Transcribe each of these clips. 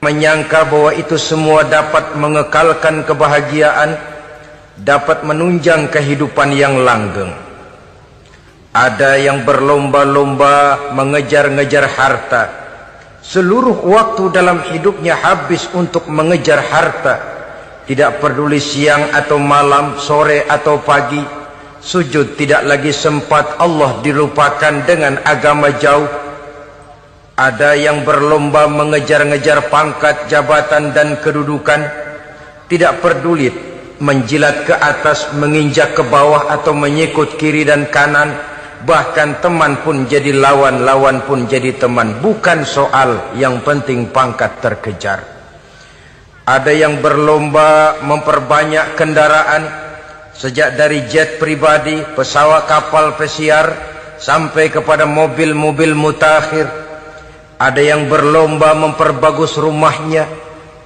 menyangka bahwa itu semua dapat mengekalkan kebahagiaan, dapat menunjang kehidupan yang langgeng. Ada yang berlomba-lomba mengejar-ngejar harta. Seluruh waktu dalam hidupnya habis untuk mengejar harta. Tidak peduli siang atau malam, sore atau pagi. Sujud tidak lagi sempat, Allah dilupakan dengan agama jauh. Ada yang berlomba mengejar-ngejar pangkat, jabatan dan kedudukan. Tidak peduli menjilat ke atas, menginjak ke bawah atau menyikut kiri dan kanan. Bahkan teman pun jadi lawan, lawan pun jadi teman. Bukan soal, yang penting pangkat terkejar. Ada yang berlomba memperbanyak kendaraan, sejak dari jet pribadi, pesawat kapal pesiar, sampai kepada mobil-mobil mutakhir. Ada yang berlomba memperbagus rumahnya.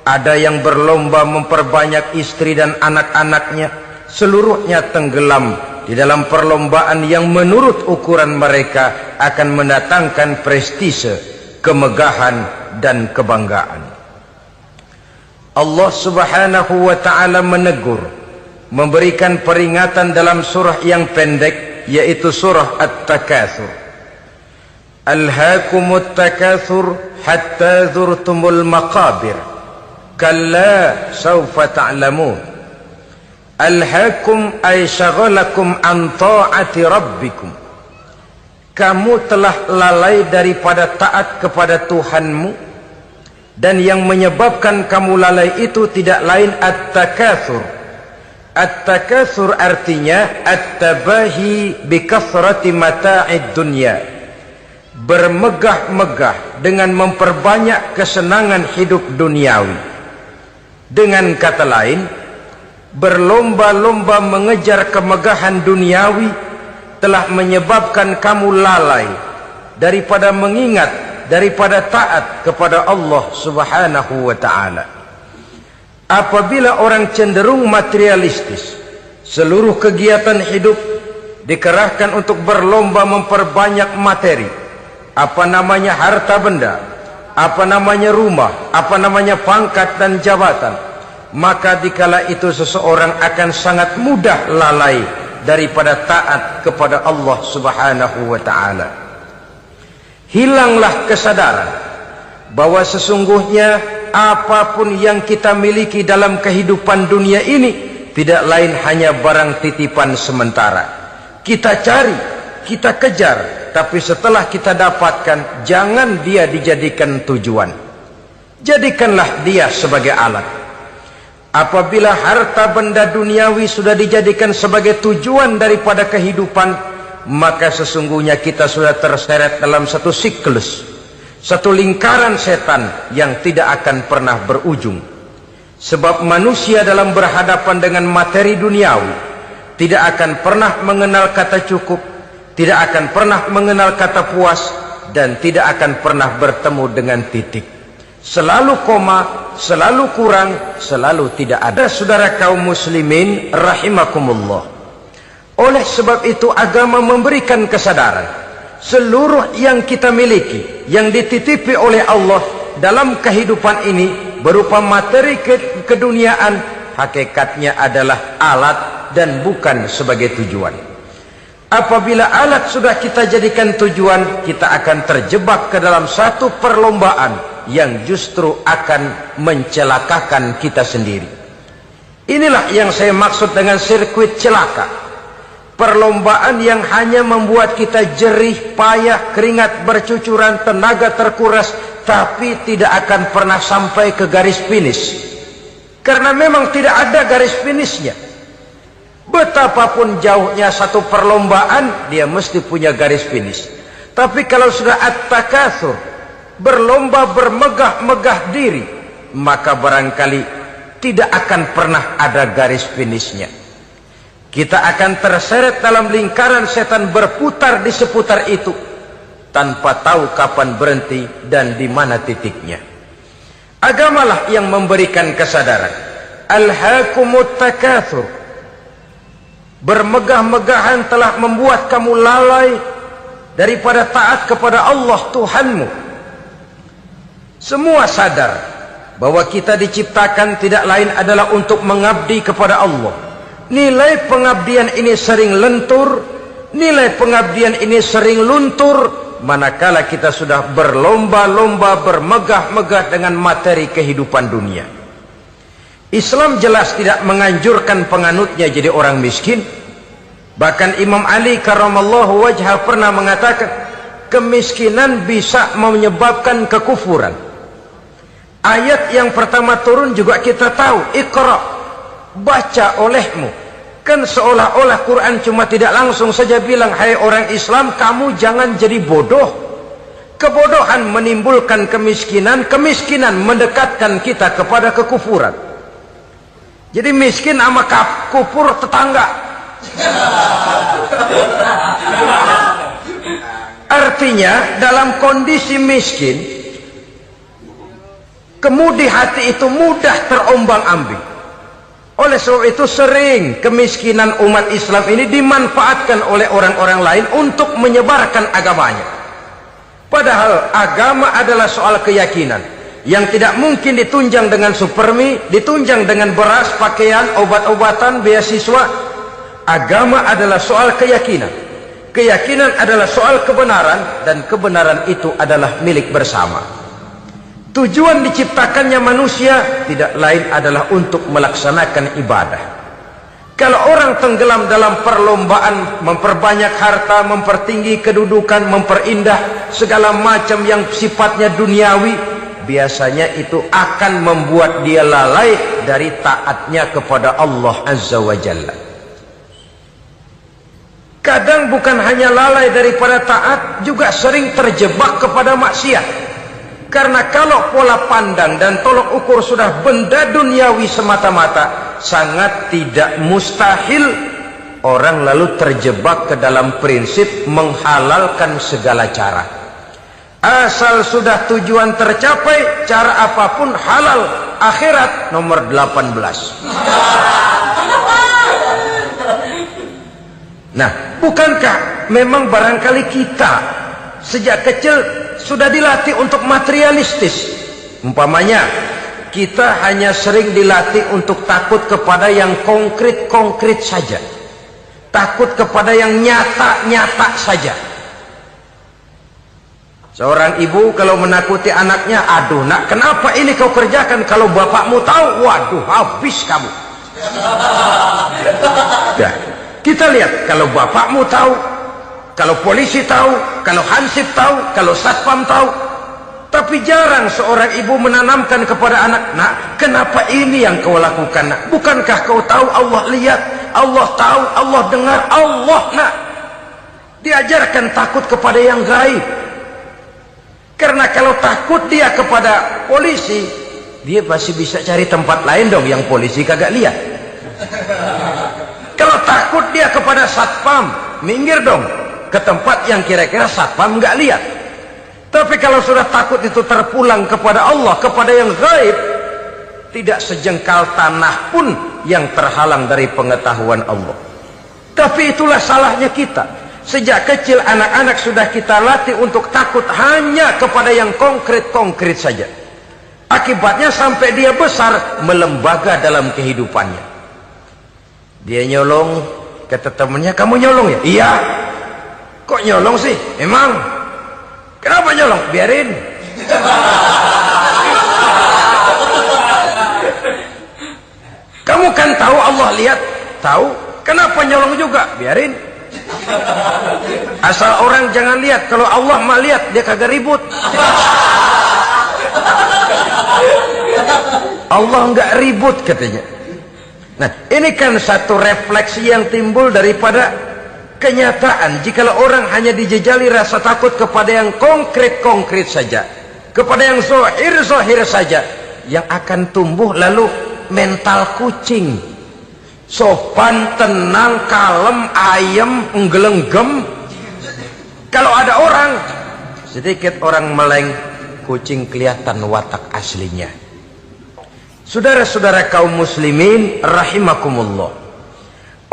Ada yang berlomba memperbanyak istri dan anak-anaknya. Seluruhnya tenggelam di dalam perlombaan yang menurut ukuran mereka akan mendatangkan prestise, kemegahan dan kebanggaan. Allah Subhanahu wa ta'ala menegur, memberikan peringatan dalam surah yang pendek, yaitu surah At-Takatsur. Alhaakumut takatsur hatta zurtumul maqabir, kalla sawfa ta'lamun. Alhaakum ay syagalakum an ta'ati rabbikum. Kamu telah lalai daripada taat kepada Tuhanmu, dan yang menyebabkan kamu lalai itu tidak lain at-takatsur. At-takatsur artinya at-tabahi bi kathrati mata'id dunya. Bermegah-megah dengan memperbanyak kesenangan hidup duniawi. Dengan kata lain, berlomba-lomba mengejar kemegahan duniawi telah menyebabkan kamu lalai daripada mengingat, daripada taat kepada Allah Subhanahu wa ta'ala. Apabila orang cenderung materialistis, seluruh kegiatan hidup dikerahkan untuk berlomba memperbanyak materi. Apa namanya harta benda, apa namanya rumah, apa namanya pangkat dan jabatan. Maka dikala itu seseorang akan sangat mudah lalai daripada taat kepada Allah Subhanahu wa ta'ala. Hilanglah kesadaran bahwa sesungguhnya apapun yang kita miliki dalam kehidupan dunia ini tidak lain hanya barang titipan sementara. Kita cari, kita kejar, tapi setelah kita dapatkan, jangan dia dijadikan tujuan. Jadikanlah dia sebagai alat. Apabila harta benda duniawi sudah dijadikan sebagai tujuan daripada kehidupan, maka sesungguhnya kita sudah terseret dalam satu siklus, satu lingkaran setan yang tidak akan pernah berujung. Sebab manusia dalam berhadapan dengan materi duniawi tidak akan pernah mengenal kata cukup, tidak akan pernah mengenal kata puas, dan tidak akan pernah bertemu dengan titik. Selalu koma, selalu kurang, selalu tidak ada. Saudara kaum muslimin rahimakumullah. Oleh sebab itu agama memberikan kesadaran, seluruh yang kita miliki, yang dititipi oleh Allah dalam kehidupan ini berupa materi keduniaan, hakikatnya adalah alat dan bukan sebagai tujuan. Apabila alat sudah kita jadikan tujuan, kita akan terjebak ke dalam satu perlombaan yang justru akan mencelakakan kita sendiri. Inilah yang saya maksud dengan sirkuit celaka. Perlombaan yang hanya membuat kita jerih, payah, keringat bercucuran, tenaga terkuras, tapi tidak akan pernah sampai ke garis finish. Karena memang tidak ada garis finishnya. Betapapun jauhnya satu perlombaan, dia mesti punya garis finish. Tapi kalau sudah at-takatsur, berlomba bermegah-megah diri, maka barangkali tidak akan pernah ada garis finishnya. Kita akan terseret dalam lingkaran setan, berputar di seputar itu tanpa tahu kapan berhenti dan di mana titiknya. Agamalah yang memberikan kesadaran. Alhaakumut takatsur. Bermegah-megahan telah membuat kamu lalai daripada taat kepada Allah Tuhanmu. Semua sadar bahwa kita diciptakan tidak lain adalah untuk mengabdi kepada Allah. Nilai pengabdian ini sering lentur, nilai pengabdian ini sering luntur, manakala kita sudah berlomba-lomba bermegah-megah dengan materi kehidupan dunia. Islam jelas tidak menganjurkan penganutnya jadi orang miskin. Bahkan Imam Ali karramallahu wajhah pernah mengatakan, kemiskinan bisa menyebabkan kekufuran. Ayat yang pertama turun juga kita tahu, Iqra, baca olehmu. Kan seolah-olah Quran cuma tidak langsung saja bilang, hai orang Islam, kamu jangan jadi bodoh. Kebodohan menimbulkan kemiskinan, kemiskinan mendekatkan kita kepada kekufuran. Jadi miskin sama kufur tetangga. Artinya dalam kondisi miskin, kemudi hati itu mudah terombang-ambing. Oleh sebab itu sering kemiskinan umat Islam ini dimanfaatkan oleh orang-orang lain untuk menyebarkan agamanya. Padahal agama adalah soal keyakinan yang tidak mungkin ditunjang dengan supermi, ditunjang dengan beras, pakaian, obat-obatan, beasiswa. Agama adalah soal keyakinan. Keyakinan adalah soal kebenaran, dan kebenaran itu adalah milik bersama. Tujuan diciptakannya manusia tidak lain adalah untuk melaksanakan ibadah. Kalau orang tenggelam dalam perlombaan memperbanyak harta, mempertinggi kedudukan, memperindah segala macam yang sifatnya duniawi, biasanya itu akan membuat dia lalai dari taatnya kepada Allah Azza wa Jalla. Kadang bukan hanya lalai daripada taat, juga sering terjebak kepada maksiat. Karena kalau pola pandang dan tolok ukur sudah benda duniawi semata-mata, sangat tidak mustahil orang lalu terjebak ke dalam prinsip menghalalkan segala cara. Asal sudah tujuan tercapai, cara apapun halal. Akhirat nomor 18. Nah, bukankah memang barangkali kita sejak kecil sudah dilatih untuk materialistis? Umpamanya kita hanya sering dilatih untuk takut kepada yang konkret-konkret saja, takut kepada yang nyata-nyata saja. Seorang ibu kalau menakuti anaknya, aduh nak, kenapa ini kau kerjakan? Kalau bapakmu tahu, waduh, habis kamu. Ya, kita lihat, kalau bapakmu tahu, kalau polisi tahu, kalau hansip tahu, kalau satpam tahu. Tapi jarang seorang ibu menanamkan kepada anak, nak, kenapa ini yang kau lakukan, nak? Bukankah kau tahu Allah lihat, Allah tahu, Allah dengar, Allah, nak? Diajarkan takut kepada yang gaib. Karena kalau takut dia kepada polisi, dia pasti bisa cari tempat lain dong yang polisi kagak lihat. Kalau takut dia kepada satpam, minggir dong ke tempat yang kira-kira satpam nggak lihat. Tapi kalau sudah takut itu terpulang kepada Allah, kepada yang gaib, tidak sejengkal tanah pun yang terhalang dari pengetahuan Allah. Tapi itulah salahnya kita. Sejak kecil anak-anak sudah kita latih untuk takut hanya kepada yang konkret-konkret saja. Akibatnya sampai dia besar melembaga dalam kehidupannya. Dia nyolong, kata temannya, kamu nyolong ya? Iya. Kok nyolong sih? Emang? Kenapa nyolong? Biarin. Kamu kan tahu Allah lihat? Tahu. Kenapa nyolong juga? Biarin. Asal orang jangan lihat. Kalau Allah mah lihat, dia kagak ribut. Allah enggak ribut katanya. Nah, ini kan satu refleksi yang timbul daripada kenyataan. Jikalau orang hanya dijejali rasa takut kepada yang konkret-konkret saja, kepada yang zahir-zahir saja, yang akan tumbuh lalu mental kucing. Sopan, tenang, kalem, ayem, nggelenggem. Kalau ada orang, sedikit orang meleng, kucing kelihatan watak aslinya. Saudara-saudara kaum muslimin rahimakumullah.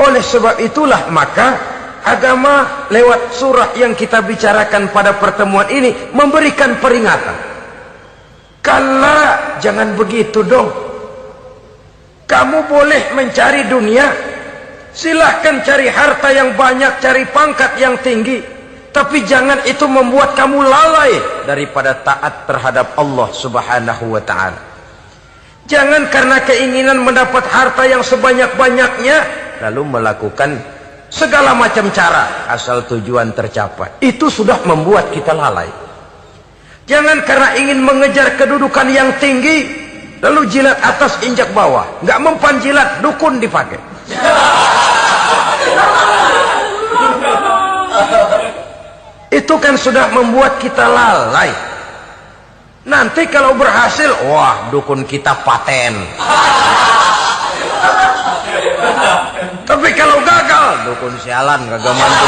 Oleh sebab itulah maka agama lewat surah yang kita bicarakan pada pertemuan ini memberikan peringatan. Kala, jangan begitu dong. Kamu boleh mencari dunia, silahkan cari harta yang banyak, cari pangkat yang tinggi, tapi jangan itu membuat kamu lalai daripada taat terhadap Allah Subhanahu wa ta'ala. Jangan karena keinginan mendapat harta yang sebanyak-banyaknya lalu melakukan segala macam cara asal tujuan tercapai. Itu sudah membuat kita lalai. Jangan karena ingin mengejar kedudukan yang tinggi lalu jilat atas injak bawah. Nggak mempan jilat, dukun dipakai. Itu kan sudah membuat kita lalai. Nanti kalau berhasil, wah dukun kita paten. Tapi kalau gagal, dukun sialan kagak mantu.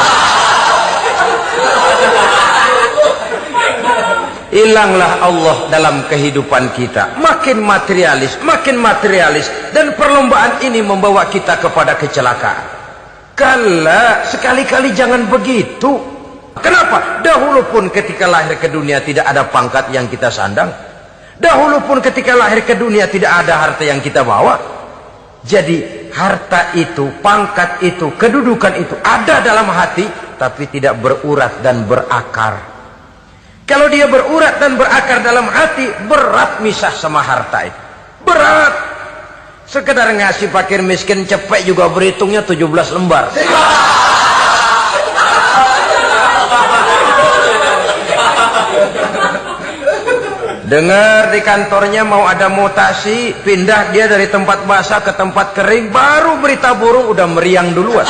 Hilanglah Allah dalam kehidupan kita. Makin materialis, dan perlombaan ini membawa kita kepada kecelakaan. Kala, sekali-kali jangan begitu. Kenapa? Dahulu pun ketika lahir ke dunia tidak ada pangkat yang kita sandang. Dahulu pun ketika lahir ke dunia tidak ada harta yang kita bawa. Jadi harta itu, pangkat itu, kedudukan itu ada dalam hati, tapi tidak berurat dan berakar. Kalau dia berurat dan berakar dalam hati, berat misah sama harta itu. Berat. Sekedar ngasih fakir miskin cepet juga berhitungnya 17 lembar. Dengar di kantornya mau ada mutasi, pindah dia dari tempat basah ke tempat kering, baru berita burung udah meriang duluan.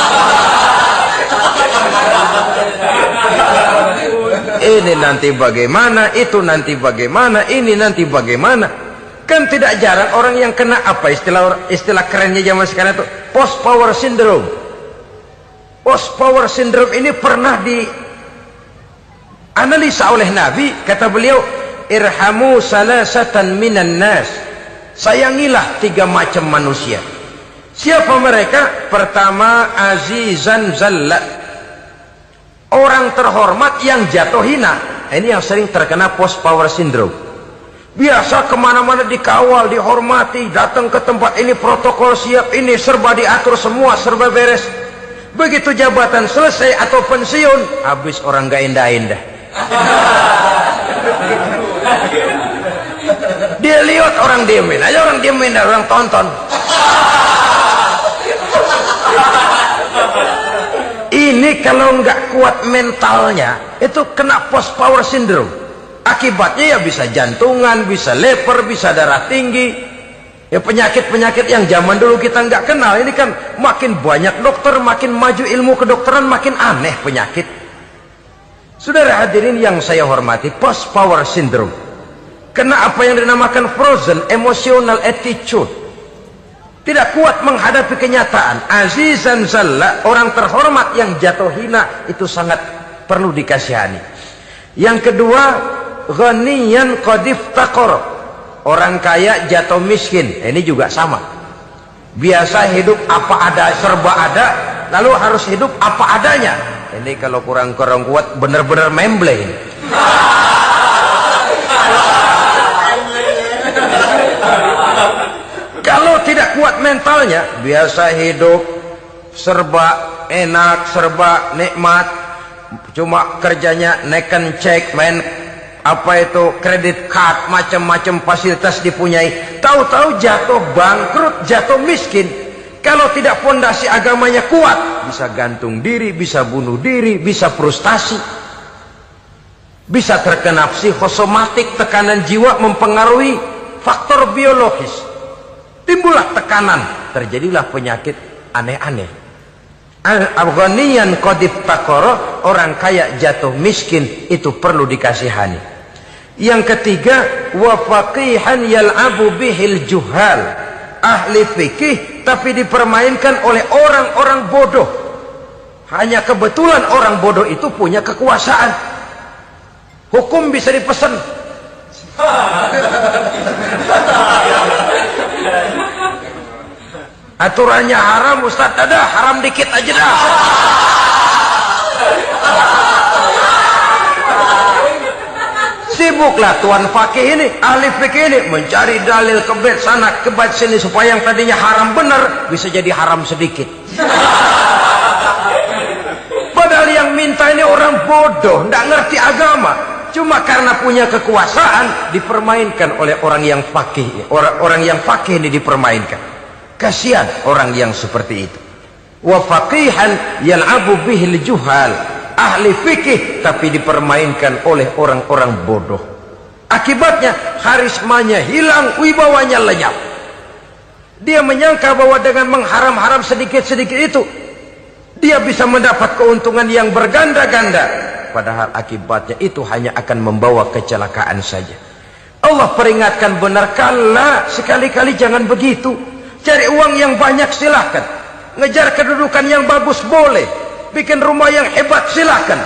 Ini nanti bagaimana, itu nanti bagaimana, ini nanti bagaimana. Kan tidak jarang orang yang kena apa istilah kerennya zaman sekarang itu post power syndrome. Post power syndrome ini pernah dianalisa oleh Nabi. Kata beliau, irhamu salasatan minan nas, sayangilah 3 macam manusia. Siapa mereka? Pertama, azizan zalla, orang terhormat yang jatuh hina. Ini yang sering terkena post power syndrome. Biasa kemana-mana dikawal, dihormati, datang ke tempat ini protokol siap, ini serba diatur semua, serba beres. Begitu jabatan selesai atau pensiun, habis orang gak indah-indah. Dia lihat orang diemin aja, orang diemin, orang tonton. Ini kalau nggak kuat mentalnya, itu kena post power syndrome. Akibatnya ya bisa jantungan, bisa leper, bisa darah tinggi. Ya penyakit-penyakit yang zaman dulu kita nggak kenal. Ini kan makin banyak dokter, makin maju ilmu kedokteran, makin aneh penyakit. Saudara hadirin yang saya hormati, post power syndrome kena apa yang dinamakan frozen emotional attitude. Tidak kuat menghadapi kenyataan. Azizan zalla, orang terhormat yang jatuh hina, itu sangat perlu dikasihani. Yang kedua, ghaniyan qad iftaqara, orang kaya jatuh miskin. Ini juga sama. Biasa hidup apa ada, serba ada, lalu harus hidup apa adanya. Ini kalau kurang kuat benar-benar memble ini. Kalau tidak kuat mentalnya, biasa hidup serba enak, serba nikmat, cuma kerjanya neken cek, main apa itu kredit card, macam-macam fasilitas dipunyai. Tahu-tahu jatuh bangkrut, jatuh miskin. Kalau tidak fondasi agamanya kuat, bisa gantung diri, bisa bunuh diri, bisa frustasi, bisa terkena psikosomatik, tekanan jiwa mempengaruhi faktor biologis. Timbullah tekanan, terjadilah penyakit aneh-aneh. Al-ghaniyan qad iftaqara, orang kaya jatuh miskin, itu perlu dikasihani. Yang ketiga, wa faqihan yal'abu bihil juhal, ahli fikih tapi dipermainkan oleh orang-orang bodoh. Hanya kebetulan orang bodoh itu punya kekuasaan. Hukum bisa dipesan. Aturannya haram, Ustaz, ada haram dikit aja dah. Sibuklah tuan fakih ini, ahli fikih ini mencari dalil kebet sana kebet sini supaya yang tadinya haram benar bisa jadi haram sedikit. Padahal yang minta ini orang bodoh, tidak ngerti agama. Cuma karena punya kekuasaan dipermainkan oleh orang yang fakih. Orang yang fakih ini dipermainkan. Kasihan orang yang seperti itu. Wa faqihan yal'abu bihil juhal. Ahli fikih tapi dipermainkan oleh orang-orang bodoh. Akibatnya karismanya hilang, wibawanya lenyap. Dia menyangka bahwa dengan mengharam-haram sedikit-sedikit itu dia bisa mendapat keuntungan yang berganda-ganda. Padahal akibatnya itu hanya akan membawa kecelakaan saja. Allah peringatkan benar, kala sekali-kali jangan begitu. Cari uang yang banyak silahkan, ngejar kedudukan yang bagus boleh, bikin rumah yang hebat silahkan,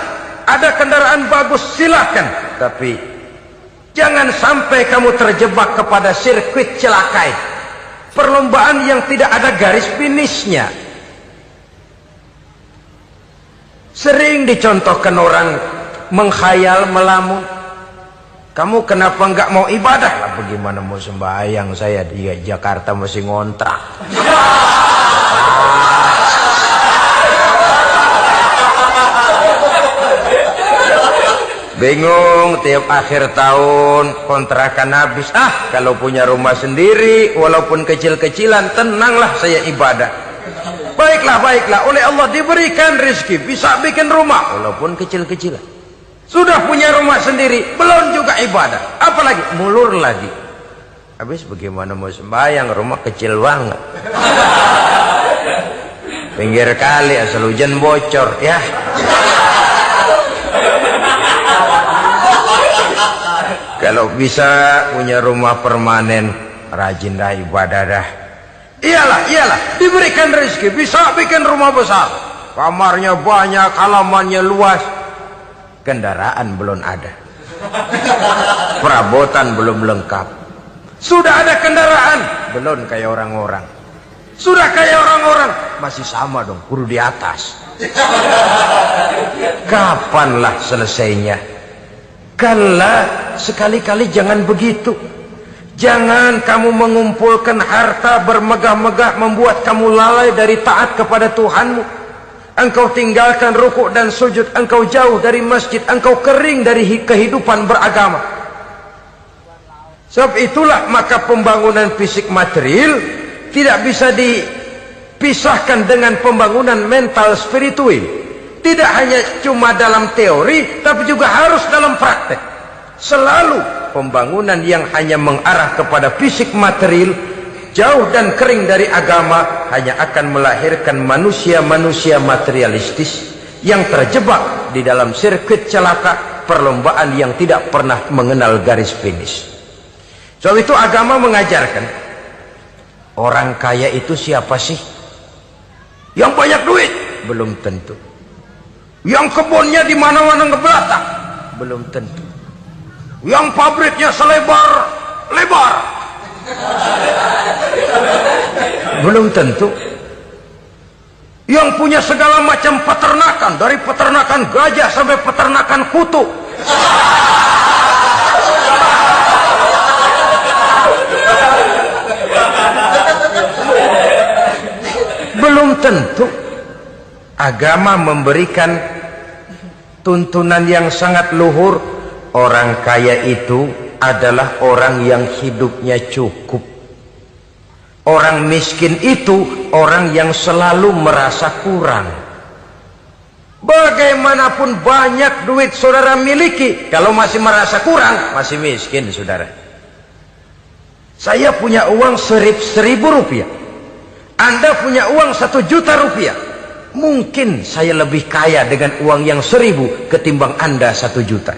ada kendaraan bagus silahkan, tapi jangan sampai kamu terjebak kepada sirkuit celakai, perlombaan yang tidak ada garis finishnya. Sering dicontohkan orang menghayal, melamun, kamu kenapa enggak mau ibadah? Lah bagaimana mau sembahyang, saya di Jakarta masih ngontrak. Bingung, tiap akhir tahun kontrakan habis. Kalau punya rumah sendiri walaupun kecil-kecilan, tenanglah saya ibadah. Baiklah, oleh Allah diberikan rezeki bisa bikin rumah walaupun kecil-kecilan. Sudah punya rumah sendiri belum juga ibadah, apalagi mulur lagi. Habis bagaimana mau sembahyang, rumah kecil banget. Pinggir kali asal hujan bocor ya. Kalau bisa punya rumah permanen, rajin dah ibadah dah. Iyalah, diberikan rezeki bisa bikin rumah besar, kamarnya banyak, halamannya luas, kendaraan belum ada, perabotan belum lengkap. Sudah ada kendaraan, belum kayak orang-orang. Sudah kayak orang-orang, masih sama dong, kudu di atas. Kapanlah selesainya? Kala sekali-kali jangan begitu. Jangan kamu mengumpulkan harta bermegah-megah membuat kamu lalai dari taat kepada Tuhanmu. Engkau tinggalkan rukuk dan sujud, engkau jauh dari masjid, engkau kering dari kehidupan beragama. Sebab itulah maka pembangunan fisik material tidak bisa dipisahkan dengan pembangunan mental spiritual. Tidak hanya cuma dalam teori, tapi juga harus dalam praktek. Selalu pembangunan yang hanya mengarah kepada fisik material, jauh dan kering dari agama, hanya akan melahirkan manusia-manusia materialistis yang terjebak di dalam sirkuit celaka, perlombaan yang tidak pernah mengenal garis finish. Sebab itu agama mengajarkan, orang kaya itu siapa sih? Yang banyak duit? Belum tentu. Yang kebunnya di mana-mana ngebelakang? Belum tentu. Yang pabriknya selebar-lebar? Belum tentu. Yang punya segala macam peternakan, dari peternakan gajah sampai peternakan kutu? Belum tentu. Agama memberikan tuntunan yang sangat luhur. Orang kaya itu adalah orang yang hidupnya cukup. Orang miskin itu orang yang selalu merasa kurang. Bagaimanapun banyak duit saudara miliki, kalau masih merasa kurang, masih miskin saudara. Saya punya uang 1.000 rupiah, Anda punya uang 1 juta rupiah. Mungkin saya lebih kaya dengan uang yang 1.000 ketimbang Anda 1 juta.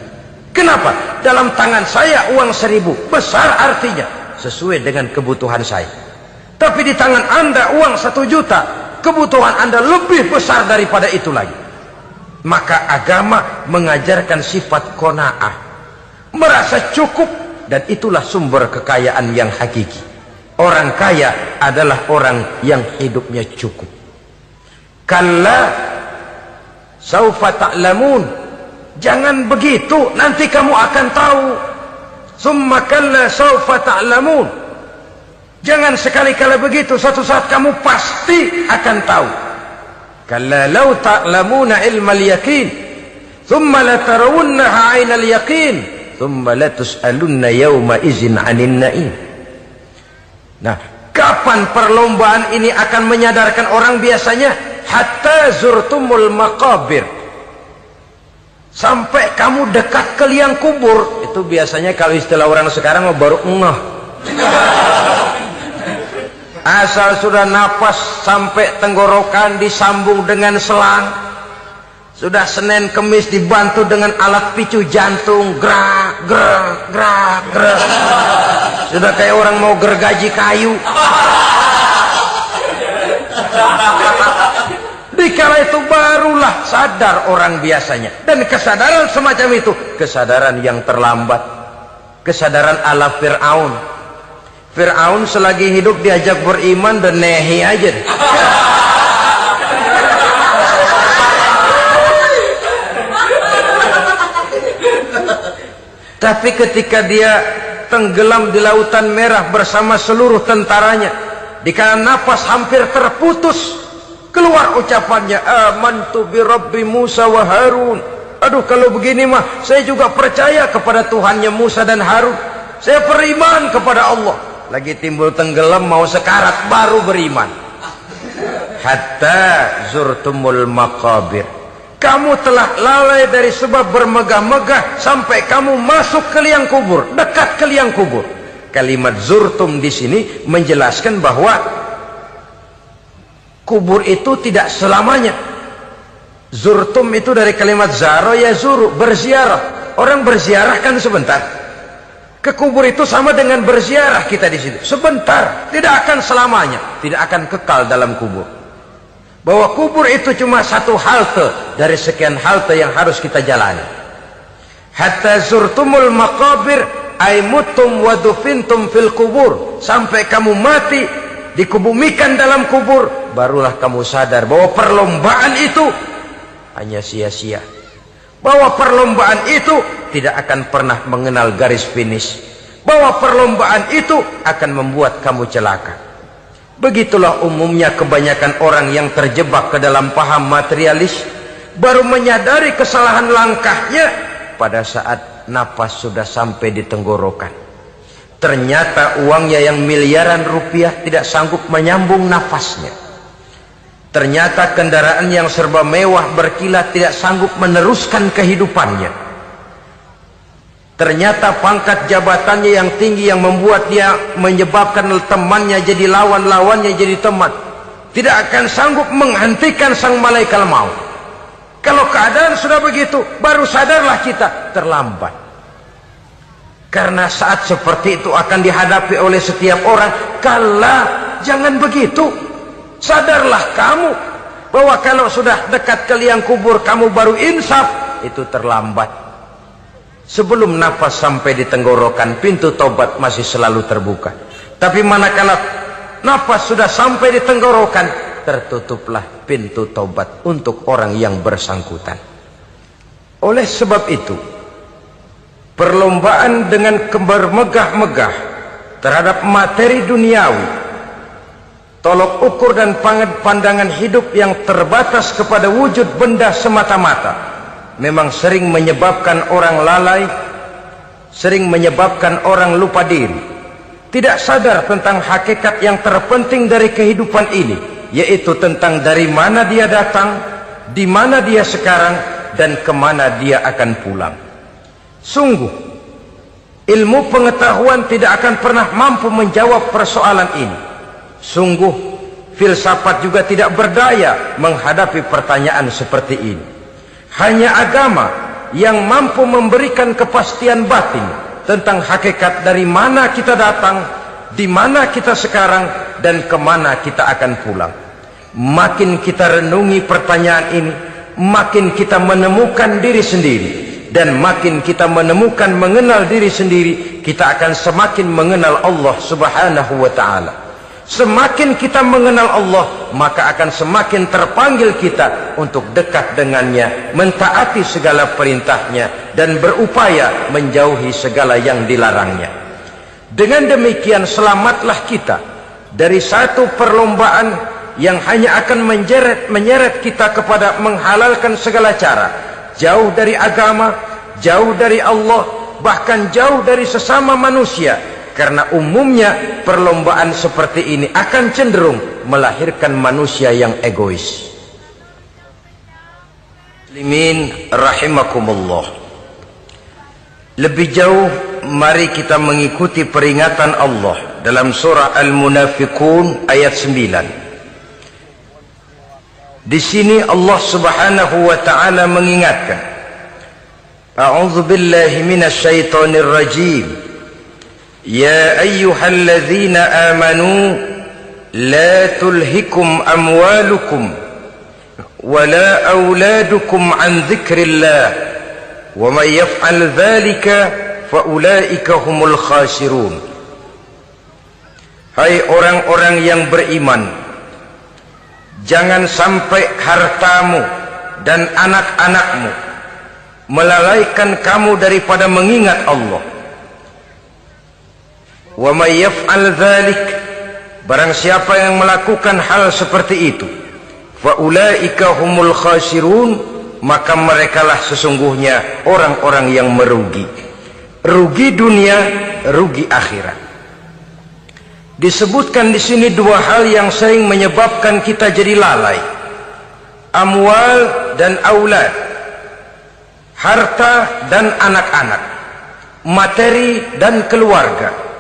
Kenapa? Dalam tangan saya uang 1.000 besar, artinya sesuai dengan kebutuhan saya. Tapi di tangan Anda uang 1 juta, kebutuhan Anda lebih besar daripada itu lagi. Maka agama mengajarkan sifat qanaah, merasa cukup, dan itulah sumber kekayaan yang hakiki. Orang kaya adalah orang yang hidupnya cukup. Kalla saufa ta'lamun. Jangan begitu, nanti kamu akan tahu. Tsumma kalla sawfa ta'lamun. Jangan sekali-kali begitu, suatu saat kamu pasti akan tahu. Kalla law ta'lamuna ilmal yaqin, tsumma latarawunnaha 'ainal yaqin, tsumma latus'alunna yawma idzin 'anil na'im. Nah, kapan perlombaan ini akan menyadarkan orang biasanya? Hatta zurtumul maqabir. Sampai kamu dekat ke liang kubur. Itu biasanya kalau istilah orang sekarang baru ngeh. Asal sudah napas sampai tenggorokan disambung dengan selang, sudah Senin Kemis dibantu dengan alat picu jantung, gerak gerak gerak gerak, sudah kayak orang mau gergaji kayu. Dikala itu barulah sadar orang biasanya. Dan kesadaran semacam itu kesadaran yang terlambat, kesadaran ala Fir'aun. Fir'aun selagi hidup diajak beriman dan nehi aja. Tapi ketika dia tenggelam di lautan merah bersama seluruh tentaranya, dikala napas hampir terputus, keluar ucapannya, amantu bi Rabbi Musa wa Harun. Aduh, kalau begini mah saya juga percaya kepada Tuhannya Musa dan Harun. Saya beriman kepada Allah. Lagi timbul tenggelam mau sekarat baru beriman. Hatta zurtumul maqabir. Kamu telah lalai dari sebab bermegah-megah sampai kamu masuk ke liang kubur, dekat ke liang kubur. Kalimat zurtum di sini menjelaskan bahwa kubur itu tidak selamanya. Zurtum itu dari kalimat zaro ya zuru, berziarah. Orang berziarah kan sebentar. Ke kubur itu sama dengan berziarah kita di situ. Sebentar, tidak akan selamanya, tidak akan kekal dalam kubur. Bahwa kubur itu cuma satu halte dari sekian halte yang harus kita jalani. Hatta zurtumul maqabir ay mutum wa dufintum fil kubur. Sampai kamu mati, dikubumikan dalam kubur, barulah kamu sadar bahwa perlombaan itu hanya sia-sia. Bahwa perlombaan itu tidak akan pernah mengenal garis finish. Bahwa perlombaan itu akan membuat kamu celaka. Begitulah umumnya kebanyakan orang yang terjebak ke dalam paham materialis, baru menyadari kesalahan langkahnya pada saat napas sudah sampai di tenggorokan. Ternyata uangnya yang miliaran rupiah tidak sanggup menyambung nafasnya. Ternyata kendaraan yang serba mewah berkilat tidak sanggup meneruskan kehidupannya. Ternyata pangkat jabatannya yang tinggi yang membuat dia menyebabkan temannya jadi lawan, lawannya jadi teman, tidak akan sanggup menghentikan sang malaikat maut. Kalau keadaan sudah begitu, baru sadarlah kita terlambat. Karena saat seperti itu akan dihadapi oleh setiap orang. Kala, jangan begitu. Sadarlah kamu bahwa kalau sudah dekat ke liang kubur kamu baru insaf, itu terlambat. Sebelum nafas sampai di tenggorokan, pintu tobat masih selalu terbuka. Tapi manakala nafas sudah sampai di tenggorokan, tertutuplah pintu tobat untuk orang yang bersangkutan. Oleh sebab itu, perlombaan dengan bermegah-megah terhadap materi duniawi, tolok ukur dan pandangan hidup yang terbatas kepada wujud benda semata-mata, memang sering menyebabkan orang lalai, sering menyebabkan orang lupa diri, tidak sadar tentang hakikat yang terpenting dari kehidupan ini, yaitu tentang dari mana dia datang, di mana dia sekarang, dan kemana dia akan pulang. Sungguh, ilmu pengetahuan tidak akan pernah mampu menjawab persoalan ini. Sungguh, filsafat juga tidak berdaya menghadapi pertanyaan seperti ini. Hanya agama yang mampu memberikan kepastian batin tentang hakikat dari mana kita datang, di mana kita sekarang, dan kemana kita akan pulang. Makin kita renungi pertanyaan ini, makin kita menemukan diri sendiri. Dan makin kita menemukan mengenal diri sendiri, kita akan semakin mengenal Allah subhanahu wa ta'ala. Semakin kita mengenal Allah, maka akan semakin terpanggil kita untuk dekat dengannya, mentaati segala perintahnya, dan berupaya menjauhi segala yang dilarangnya. Dengan demikian selamatlah kita dari satu perlombaan yang hanya akan menyeret kita kepada menghalalkan segala cara, jauh dari agama, jauh dari Allah, bahkan jauh dari sesama manusia. Karena umumnya perlombaan seperti ini akan cenderung melahirkan manusia yang egois. Muslimin rahimakumullah. Lebih jauh, mari kita mengikuti peringatan Allah dalam surah Al-Munafiqun ayat 9. Di sini Allah Subhanahu wa taala mengingatkan, A'udzu billahi minasy syaithanir rajim. Ya ayyuhalladzina amanu la tulhikum amwalukum wala auladukum an dzikrillah wa may yaf'al dzalika fa ulaika humul khasirun. Hai orang-orang yang beriman, jangan sampai hartamu dan anak-anakmu melalaikan kamu daripada mengingat Allah. Wa may yaf'al dzalik, barang siapa yang melakukan hal seperti itu, fa ulaika humul khasirun, maka merekalah sesungguhnya orang-orang yang merugi. Rugi dunia, rugi akhirat. Disebutkan di sini dua hal yang sering menyebabkan kita jadi lalai. Amwal dan aulad, harta dan anak-anak, materi dan keluarga.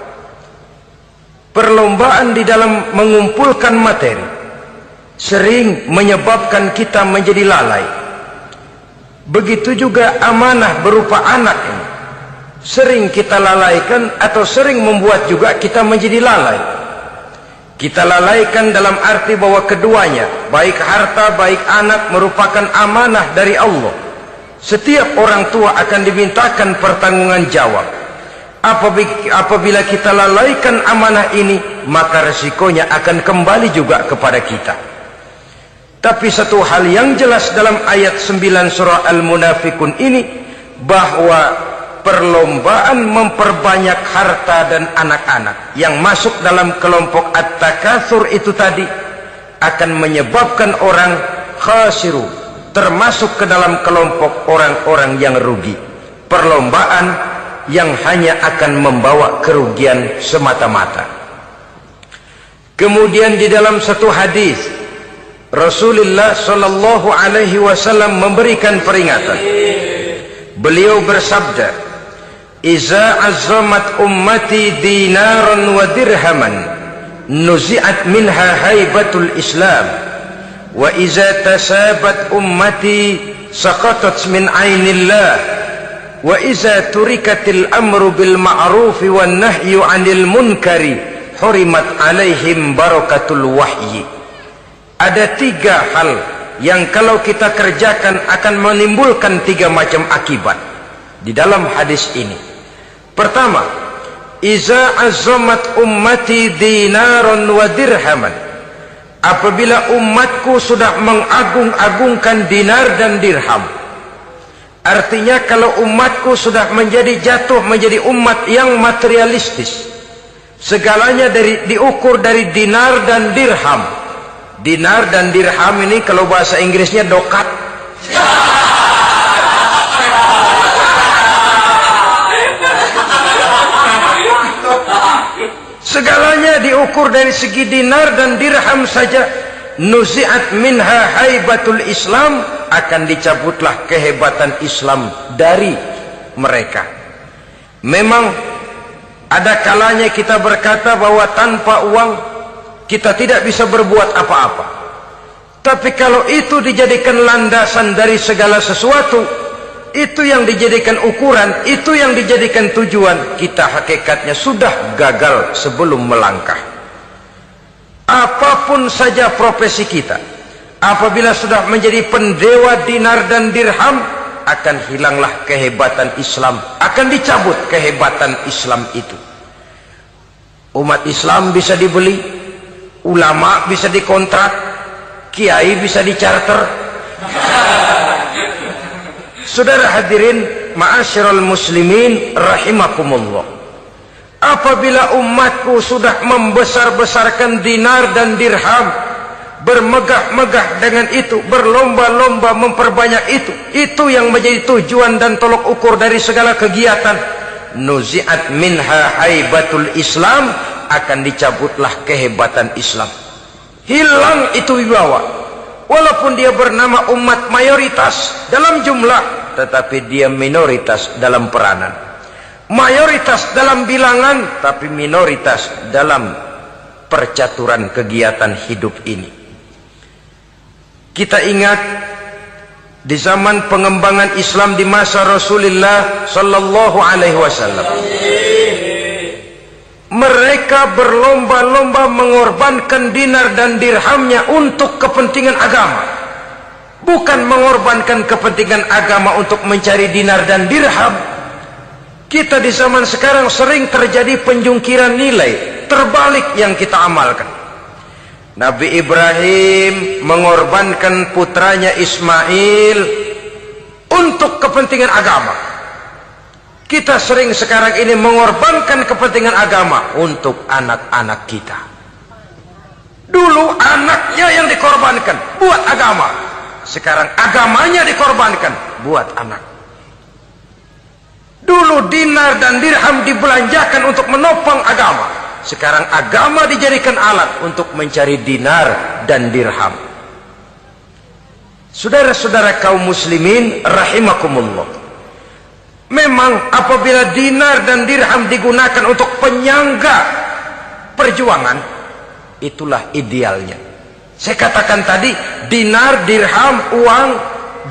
Perlombaan di dalam mengumpulkan materi sering menyebabkan kita menjadi lalai. Begitu juga amanah berupa anak ini sering kita lalaikan atau sering membuat juga kita menjadi lalai. Kita lalaikan dalam arti bahwa keduanya, baik harta baik anak, merupakan amanah dari Allah. Setiap orang tua akan dimintakan pertanggungan jawab. Apabila kita lalaikan amanah ini, maka resikonya akan kembali juga kepada kita. Tapi satu hal yang jelas dalam ayat 9 surah Al-Munafiqun ini, bahwa perlombaan memperbanyak harta dan anak-anak yang masuk dalam kelompok at-takatsur itu tadi akan menyebabkan orang khasiru, termasuk ke dalam kelompok orang-orang yang rugi. Perlombaan yang hanya akan membawa kerugian semata-mata. Kemudian di dalam satu hadis Rasulullah sallallahu alaihi wasallam memberikan peringatan. Beliau bersabda, "Iza azzamat ummati dinaran wa dirhaman, nuzi'at minha haibatul Islam, wa iza tasabat ummati saqatat min ainillah." Wa iza turikatil amru bil ma'rufi wan nahyu 'anil munkari hurimat 'alaihim barakatul wahyi. Ada tiga hal yang kalau kita kerjakan akan menimbulkan tiga macam akibat di dalam hadis ini. Pertama, iza azzamat ummati dinaran wa dirhaman. Apabila umatku sudah mengagung-agungkan dinar dan dirham, artinya kalau umatku sudah jatuh menjadi umat yang materialistis, segalanya diukur dari dinar dan dirham. Dinar dan dirham ini kalau bahasa Inggrisnya dokat. Segalanya diukur dari segi dinar dan dirham saja. Nuzi'at minha haibatul Islam, akan dicabutlah kehebatan Islam dari mereka. Memang ada kalanya kita berkata bahwa tanpa uang kita tidak bisa berbuat apa-apa. Tapi kalau itu dijadikan landasan dari segala sesuatu, itu yang dijadikan ukuran, itu yang dijadikan tujuan, kita hakikatnya sudah gagal sebelum melangkah. Apapun saja profesi kita, apabila sudah menjadi pendewa dinar dan dirham, akan hilanglah kehebatan Islam, akan dicabut kehebatan Islam itu. Umat Islam bisa dibeli, ulama bisa dikontrak, kiai bisa dicarter. Saudara hadirin ma'asyiral muslimin rahimakumullah, apabila umatku sudah membesar-besarkan dinar dan dirham, bermegah-megah dengan itu, berlomba-lomba memperbanyak itu yang menjadi tujuan dan tolok ukur dari segala kegiatan, nuzi'at minha haibatul Islam, akan dicabutlah kehebatan Islam, hilang itu wibawa. Walaupun dia bernama umat mayoritas dalam jumlah, tetapi dia minoritas dalam peranan, mayoritas dalam bilangan, tapi minoritas dalam percaturan kegiatan hidup ini. Kita ingat di zaman pengembangan Islam di masa Rasulullah sallallahu alaihi wasallam, mereka berlomba-lomba mengorbankan dinar dan dirhamnya untuk kepentingan agama, bukan mengorbankan kepentingan agama untuk mencari dinar dan dirham. Kita di zaman sekarang sering terjadi penjungkiran nilai, terbalik yang kita amalkan. Nabi Ibrahim mengorbankan putranya Ismail untuk kepentingan agama. Kita sering sekarang ini mengorbankan kepentingan agama untuk anak-anak kita. Dulu anaknya yang dikorbankan buat agama, sekarang agamanya dikorbankan buat anak. Dulu dinar dan dirham dibelanjakan untuk menopang agama, sekarang agama dijadikan alat untuk mencari dinar dan dirham. Saudara-saudara kaum muslimin rahimakumullah, memang apabila dinar dan dirham digunakan untuk penyangga perjuangan, itulah idealnya. Saya katakan tadi, dinar, dirham, uang,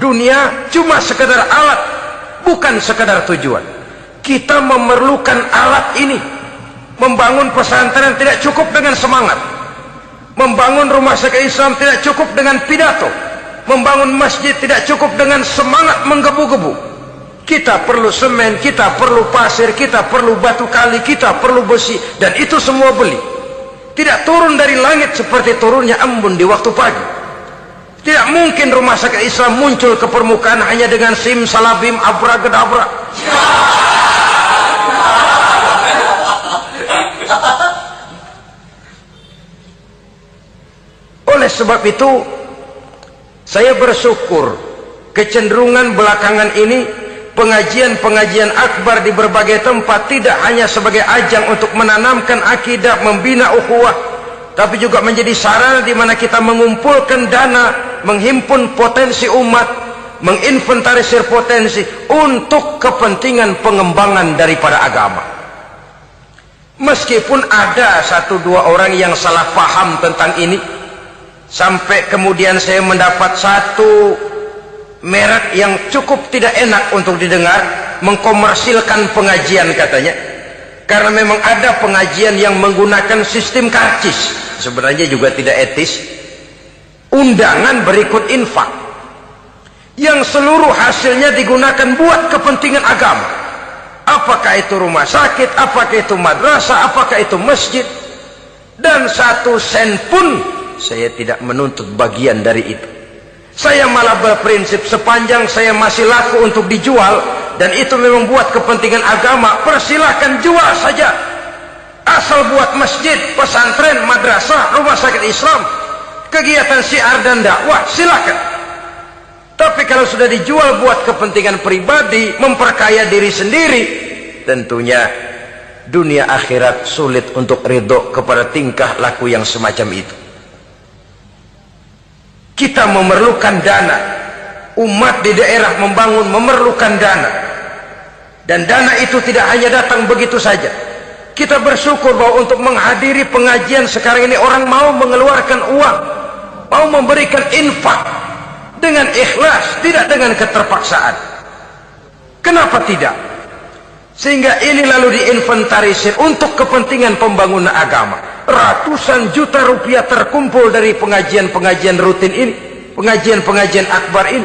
dunia cuma sekedar alat, bukan sekedar tujuan. Kita memerlukan alat ini. Membangun pesantren tidak cukup dengan semangat, membangun rumah sakit Islam tidak cukup dengan pidato, membangun masjid tidak cukup dengan semangat menggebu-gebu. Kita perlu semen, kita perlu pasir, kita perlu batu kali, kita perlu besi, dan itu semua beli. Tidak turun dari langit seperti turunnya embun di waktu pagi. Tidak mungkin rumah sakit Islam muncul ke permukaan hanya dengan simsalabim abracadabra. Oleh sebab itu, saya bersyukur kecenderungan belakangan ini pengajian-pengajian akbar di berbagai tempat tidak hanya sebagai ajang untuk menanamkan akidah, membina ukhuwah, tapi juga menjadi sarana di mana kita mengumpulkan dana, menghimpun potensi umat, menginventarisir potensi untuk kepentingan pengembangan daripada agama. Meskipun ada satu dua orang yang salah paham tentang ini, sampai kemudian saya mendapat satu merek yang cukup tidak enak untuk didengar, mengkomersilkan pengajian katanya, karena memang ada pengajian yang menggunakan sistem karcis, sebenarnya juga tidak etis. Undangan berikut infak yang seluruh hasilnya digunakan buat kepentingan agama, apakah itu rumah sakit, apakah itu madrasah, apakah itu masjid, dan satu sen pun saya tidak menuntut bagian dari itu. Saya malah berprinsip sepanjang saya masih laku untuk dijual dan itu memang buat kepentingan agama, persilahkan jual saja, asal buat masjid, pesantren, madrasah, rumah sakit Islam, kegiatan syiar dan dakwah, silakan. Tapi kalau sudah dijual buat kepentingan pribadi, memperkaya diri sendiri, tentunya dunia akhirat sulit untuk ridho kepada tingkah laku yang semacam itu. Kita memerlukan dana, umat di daerah membangun memerlukan dana, dan dana itu tidak hanya datang begitu saja. Kita bersyukur bahwa untuk menghadiri pengajian sekarang ini orang mau mengeluarkan uang, mau memberikan infak dengan ikhlas, tidak dengan keterpaksaan. Kenapa tidak? Sehingga ini lalu diinventarisir untuk kepentingan pembangunan agama. Ratusan juta rupiah terkumpul dari pengajian-pengajian rutin ini, pengajian-pengajian akbar ini.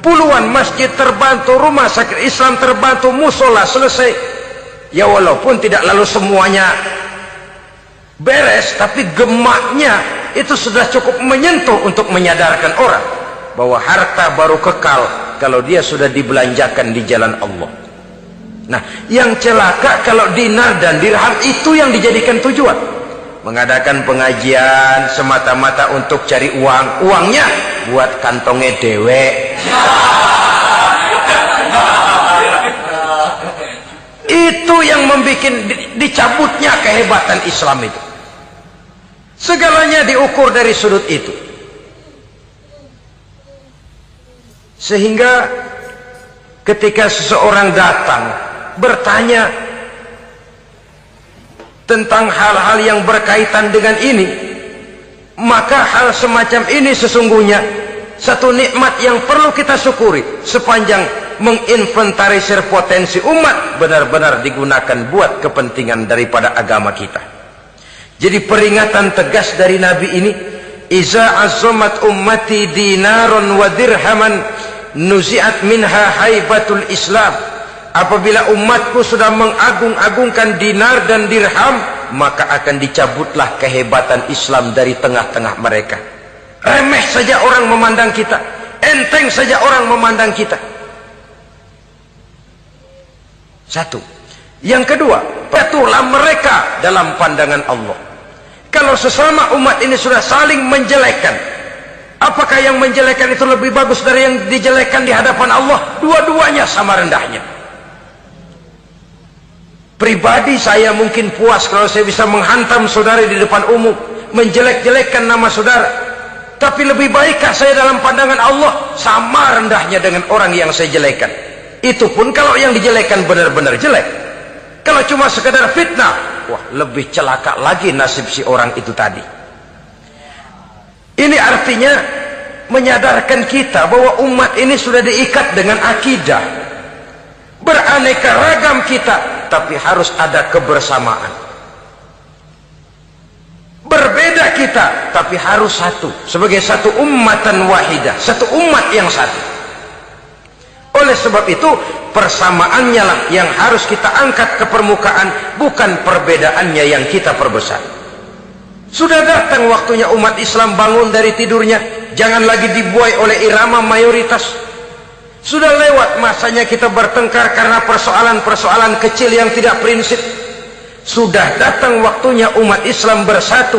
Puluhan masjid terbantu, rumah sakit Islam terbantu, musola selesai. Ya walaupun tidak lalu semuanya beres, tapi gemaknya itu sudah cukup menyentuh untuk menyadarkan orang bahwa harta baru kekal kalau dia sudah dibelanjakan di jalan Allah. Nah, yang celaka kalau dinar dan dirham itu yang dijadikan tujuan. Mengadakan pengajian semata-mata untuk cari uang, uangnya buat kantongnya dewe. Itu yang membuat dicabutnya kehebatan Islam itu. Segalanya diukur dari sudut itu. Sehingga ketika seseorang datang bertanya tentang hal-hal yang berkaitan dengan ini, maka hal semacam ini sesungguhnya satu nikmat yang perlu kita syukuri sepanjang menginventarisir potensi umat benar-benar digunakan buat kepentingan daripada agama kita. Jadi peringatan tegas dari Nabi ini, iza azamat ummati dinaron wa dirhaman nuzi'at minha haibatul Islam. Apabila umatku sudah mengagung-agungkan dinar dan dirham, maka akan dicabutlah kehebatan Islam dari tengah-tengah mereka. Remeh saja orang memandang kita, enteng saja orang memandang kita. Satu. Yang kedua, patuhlah mereka dalam pandangan Allah. Kalau sesama umat ini sudah saling menjelekkan, apakah yang menjelekkan itu lebih bagus dari yang dijelekkan di hadapan Allah? Dua-duanya sama rendahnya. Pribadi saya mungkin puas kalau saya bisa menghantam saudara di depan umum, menjelek-jelekkan nama saudara. Tapi lebih baikkah saya dalam pandangan Allah? Sama rendahnya dengan orang yang saya jelekkan. Itu pun kalau yang dijelekan benar-benar jelek. Kalau cuma sekedar fitnah, wah, lebih celaka lagi nasib si orang itu tadi. Ini artinya menyadarkan kita bahwa umat ini sudah diikat dengan akidah. Beraneka ragam kita, tapi harus ada kebersamaan. Berbeda kita, tapi harus satu. Sebagai satu ummatan wahidah, satu umat yang satu. Oleh sebab itu, persamaannya lah yang harus kita angkat ke permukaan, bukan perbedaannya yang kita perbesar. Sudah datang waktunya umat Islam bangun dari tidurnya, jangan lagi dibuai oleh irama mayoritas. Sudah lewat masanya kita bertengkar karena persoalan-persoalan kecil yang tidak prinsip. Sudah datang waktunya umat Islam bersatu,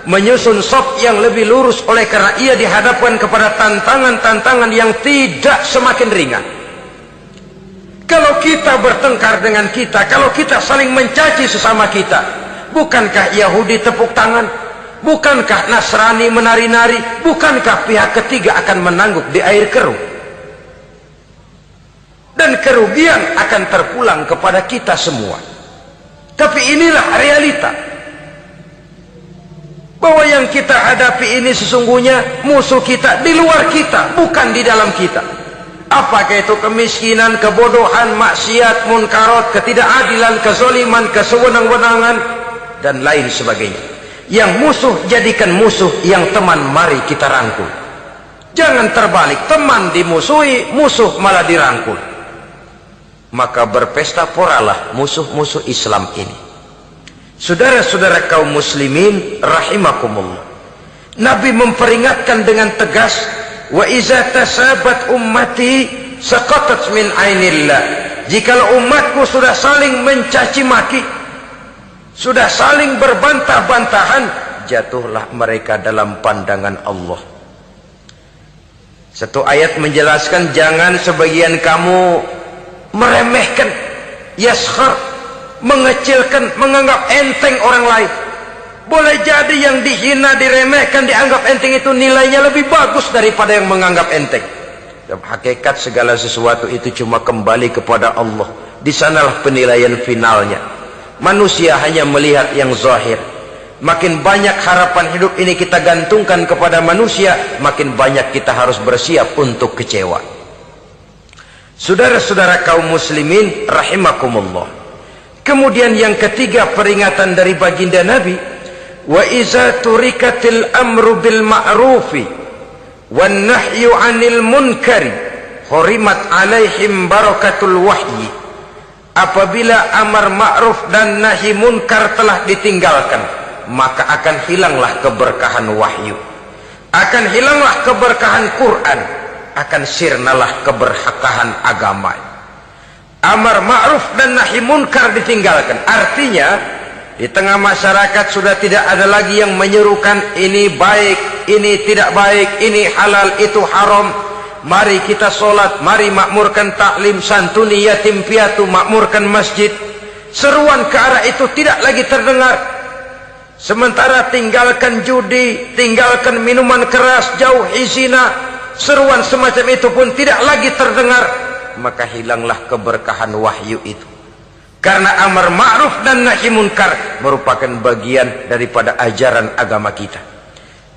menyusun saf yang lebih lurus oleh karena ia dihadapkan kepada tantangan-tantangan yang tidak semakin ringan. Kalau kita bertengkar dengan kita, kalau kita saling mencaci sesama kita, bukankah Yahudi tepuk tangan? Bukankah Nasrani menari-nari? Bukankah pihak ketiga akan menangguk di air keruh? Dan kerugian akan terpulang kepada kita semua. Tapi inilah realita, bahwa yang kita hadapi ini sesungguhnya musuh kita di luar kita, bukan di dalam kita. Apakah itu kemiskinan, kebodohan, maksiat, munkarat, ketidakadilan, kezaliman, kesewenang-wenangan, dan lain sebagainya. Yang musuh jadikan musuh, yang teman mari kita rangkul. Jangan terbalik, teman dimusuhi, musuh malah dirangkul. Maka berpesta poralah musuh-musuh Islam ini. Saudara-saudara kaum muslimin rahimakumullah, Nabi memperingatkan dengan tegas, wa iza tasabat ummati saqatat min ainillah. Jikalau umatku sudah saling mencaci maki, sudah saling berbantah-bantahan, jatuhlah mereka dalam pandangan Allah. Satu ayat menjelaskan, jangan sebagian kamu meremehkan, yaskhar, mengecilkan, menganggap enteng orang lain. Boleh jadi yang dihina, diremehkan, dianggap enteng itu nilainya lebih bagus daripada yang menganggap enteng. Dalam hakikat segala sesuatu itu cuma kembali kepada Allah. Di sanalah penilaian finalnya. Manusia hanya melihat yang zahir. Makin banyak harapan hidup ini kita gantungkan kepada manusia, makin banyak kita harus bersiap untuk kecewa. Saudara-saudara kaum muslimin rahimakumullah. Kemudian yang ketiga peringatan dari baginda Nabi, wa iza turikatil amru bil ma'rufi wan nahyu 'anil munkari hurimat 'alaihim barakatul wahyi. Apabila amar ma'ruf dan nahi munkar telah ditinggalkan, maka akan hilanglah keberkahan wahyu, akan hilanglah keberkahan Quran, akan sirnalah keberkahan agama. Amar ma'ruf dan nahi munkar ditinggalkan. Artinya di tengah masyarakat sudah tidak ada lagi yang menyerukan ini baik, ini tidak baik, ini halal, itu haram. Mari kita sholat, mari makmurkan taklim, santuni yatim piatu, makmurkan masjid. Seruan ke arah itu tidak lagi terdengar. Sementara tinggalkan judi, tinggalkan minuman keras, jauhi zina, seruan semacam itu pun tidak lagi terdengar. Maka hilanglah keberkahan wahyu itu. Karena amar ma'ruf dan nahi munkar merupakan bagian daripada ajaran agama kita.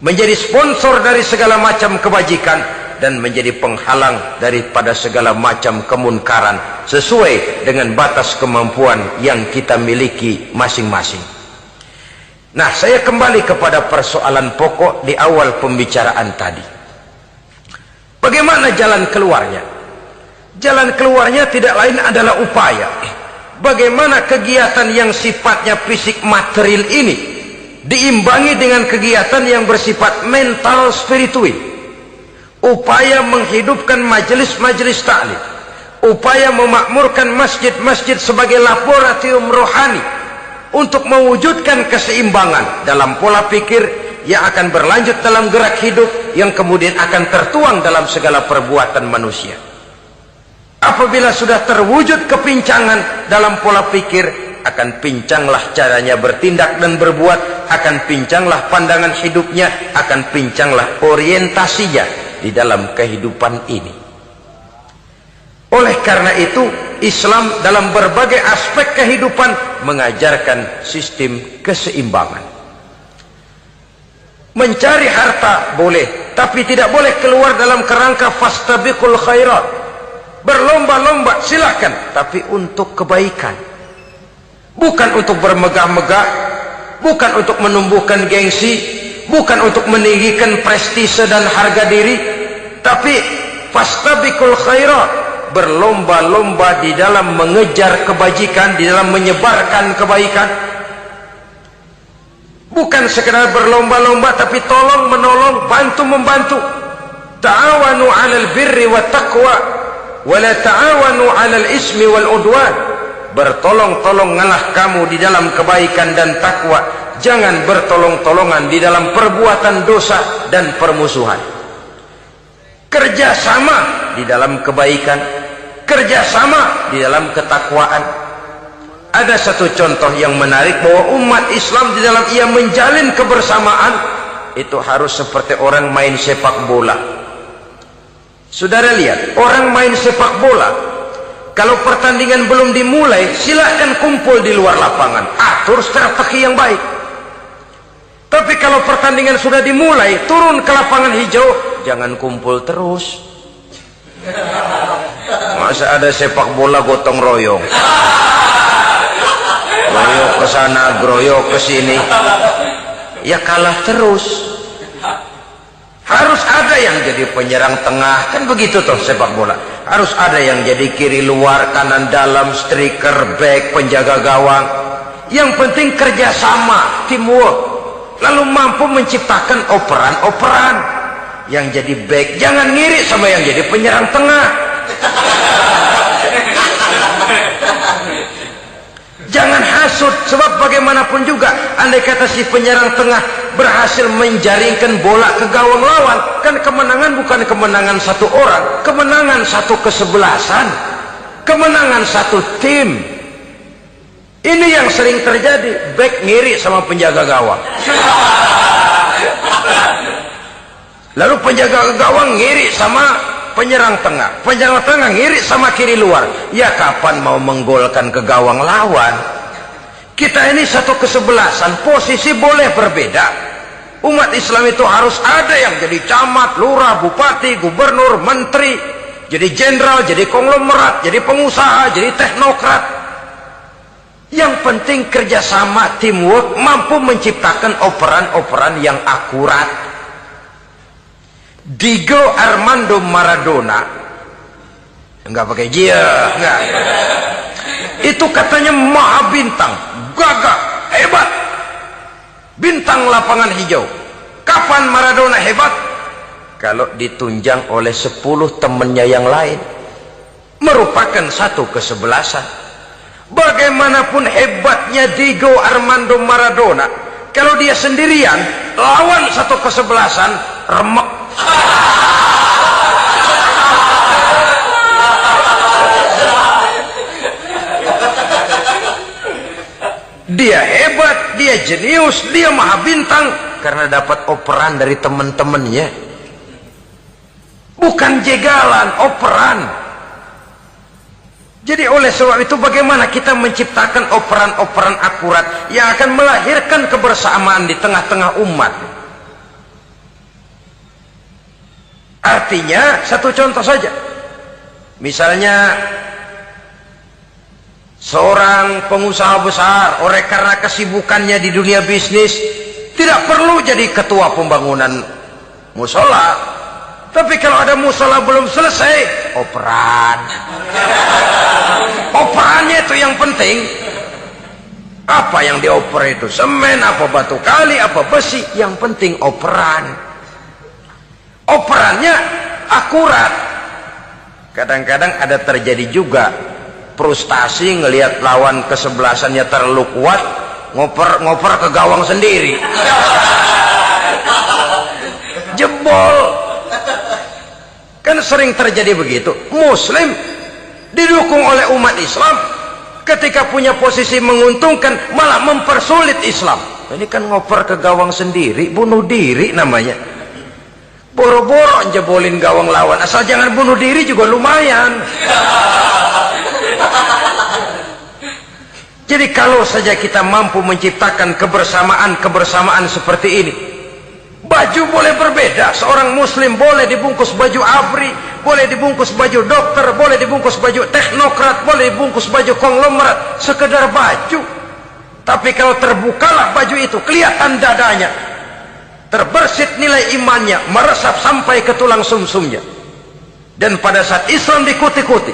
Menjadi sponsor dari segala macam kebajikan dan menjadi penghalang daripada segala macam kemunkaran sesuai dengan batas kemampuan yang kita miliki masing-masing. Nah, saya kembali kepada persoalan pokok di awal pembicaraan tadi. Bagaimana jalan keluarnya? Jalan keluarnya tidak lain adalah upaya. Bagaimana kegiatan yang sifatnya fisik material ini diimbangi dengan kegiatan yang bersifat mental spiritual. Upaya menghidupkan majelis-majelis taklim, upaya memakmurkan masjid-masjid sebagai laboratorium rohani untuk mewujudkan keseimbangan dalam pola pikir yang akan berlanjut dalam gerak hidup yang kemudian akan tertuang dalam segala perbuatan manusia. Apabila sudah terwujud kepincangan dalam pola pikir, akan pincanglah caranya bertindak dan berbuat, akan pincanglah pandangan hidupnya, akan pincanglah orientasinya di dalam kehidupan ini. Oleh karena itu, Islam dalam berbagai aspek kehidupan mengajarkan sistem keseimbangan. Mencari harta boleh, tapi tidak boleh keluar dalam kerangka fastabiqul khairat. Berlomba-lomba silakan, tapi untuk kebaikan, bukan untuk bermegah-megah, bukan untuk menumbuhkan gengsi, bukan untuk meninggikan prestise dan harga diri, tapi fastabiqul khairat, berlomba-lomba di dalam mengejar kebajikan, di dalam menyebarkan kebaikan. Bukan sekedar berlomba-lomba, tapi tolong menolong, bantu membantu. Ta'awanu 'alal birri wat taqwa wala ta'awanu 'alal ismi wal udwan. Bertolong-tolonganlah kamu di dalam kebaikan dan takwa, jangan bertolong-tolongan di dalam perbuatan dosa dan permusuhan. Kerjasama di dalam kebaikan, kerjasama di dalam ketakwaan. Ada satu contoh yang menarik bahwa umat Islam di dalam ia menjalin kebersamaan itu harus seperti orang main sepak bola. Saudara lihat, orang main sepak bola, kalau pertandingan belum dimulai, silahkan kumpul di luar lapangan, atur strategi yang baik. Tapi kalau pertandingan sudah dimulai, turun ke lapangan hijau, jangan kumpul terus. Masa ada sepak bola gotong royong, groyok ke sana, groyok ke sini, ya kalah terus. Harus ada yang jadi penyerang tengah, kan begitu toh sepak bola. Harus ada yang jadi kiri luar, kanan dalam, striker, back, penjaga gawang. Yang penting kerjasama, teamwork. Lalu mampu menciptakan operan-operan. Yang jadi back, jangan ngiri sama yang jadi penyerang tengah. Jangan hasut, sebab bagaimanapun juga andai kata si penyerang tengah berhasil menjaringkan bola ke gawang lawan, kan kemenangan bukan kemenangan satu orang, kemenangan satu kesebelasan, kemenangan satu tim. Ini yang sering terjadi, back ngiri sama penjaga gawang, lalu penjaga gawang ngiri sama penyerang tengah, penyerang tengah ngiri sama kiri luar. Ya kapan mau menggolkan ke gawang lawan? Kita ini satu kesebelasan, posisi boleh berbeda. Umat Islam itu harus ada yang jadi camat, lurah, bupati, gubernur, menteri, jadi jenderal, jadi konglomerat, jadi pengusaha, jadi teknokrat. Yang penting kerjasama, teamwork, mampu menciptakan operan-operan yang akurat. Diego Armando Maradona, enggak pakai dia, enggak. Itu katanya maha bintang, gagah, hebat. bintang lapangan hijau. Kapan Maradona hebat? Kalau ditunjang oleh 10 temannya yang lain, merupakan satu kesebelasan. Bagaimanapun hebatnya Diego Armando Maradona, kalau dia sendirian lawan satu kesebelasan, remek. Dia hebat, dia jenius, dia maha bintang karena dapat operan dari teman-temannya. Bukan jegalan, operan. Jadi oleh sebab itu bagaimana kita menciptakan operan-operan akurat yang akan melahirkan kebersamaan di tengah-tengah umat. Artinya satu contoh saja. Misalnya seorang pengusaha besar, oleh karena kesibukannya di dunia bisnis, tidak perlu jadi ketua pembangunan musola. Tapi kalau ada musola belum selesai, operan. Operannya itu yang penting. Apa yang dioper itu? Semen, apa batu kali, apa besi? Yang penting operan. Operannya akurat. Kadang-kadang ada terjadi juga frustasi ngelihat lawan kesebelasannya terlalu kuat, ngoper ke gawang sendiri. Jebol. Kan sering terjadi begitu. Muslim didukung oleh umat Islam, ketika punya posisi menguntungkan malah mempersulit Islam. Ini kan ngoper ke gawang sendiri, bunuh diri namanya. Boro-boro jebolin gawang lawan, asal jangan bunuh diri juga lumayan. Jadi kalau saja kita mampu menciptakan kebersamaan seperti ini, baju boleh berbeda. Seorang muslim boleh dibungkus baju ABRI, boleh dibungkus baju dokter, boleh dibungkus baju teknokrat, boleh dibungkus baju konglomerat, sekedar baju. Tapi kalau terbukalah baju itu, kelihatan dadanya, terbersit nilai imannya, meresap sampai ke tulang sumsumnya. Dan pada saat Islam dikuti-kuti,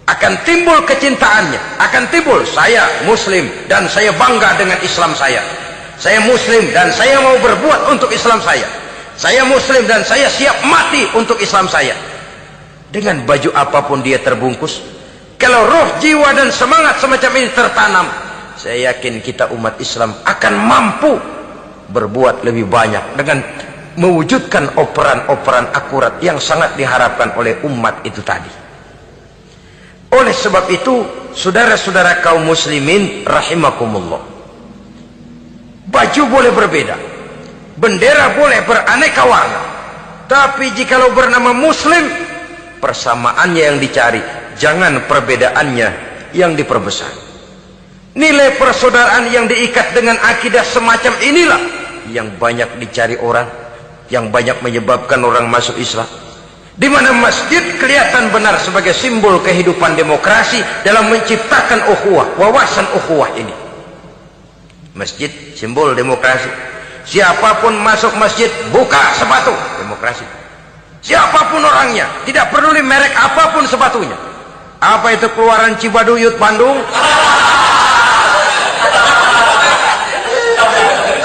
akan timbul kecintaannya, akan timbul, saya muslim dan saya bangga dengan Islam saya. Saya muslim dan saya mau berbuat untuk Islam saya. Saya muslim dan saya siap mati untuk Islam saya. Dengan baju apapun dia terbungkus, kalau roh, jiwa dan semangat semacam ini tertanam, saya yakin kita umat Islam akan mampu berbuat lebih banyak dengan mewujudkan operan-operan akurat yang sangat diharapkan oleh umat itu tadi. Oleh sebab itu, saudara-saudara kaum muslimin rahimakumullah, baju boleh berbeda, bendera boleh beraneka warna, tapi jikalau bernama muslim, persamaannya yang dicari, jangan perbedaannya yang diperbesar. Nilai persaudaraan yang diikat dengan akidah semacam inilah yang banyak dicari orang, yang banyak menyebabkan orang masuk Islam. Di mana masjid kelihatan benar sebagai simbol kehidupan demokrasi dalam menciptakan ukhuwah, wawasan ukhuwah ini. Masjid simbol demokrasi. Siapapun masuk masjid buka sepatu, demokrasi. Siapapun orangnya, tidak peduli merek apapun sepatunya. Apa itu keluaran Cibaduyut Bandung?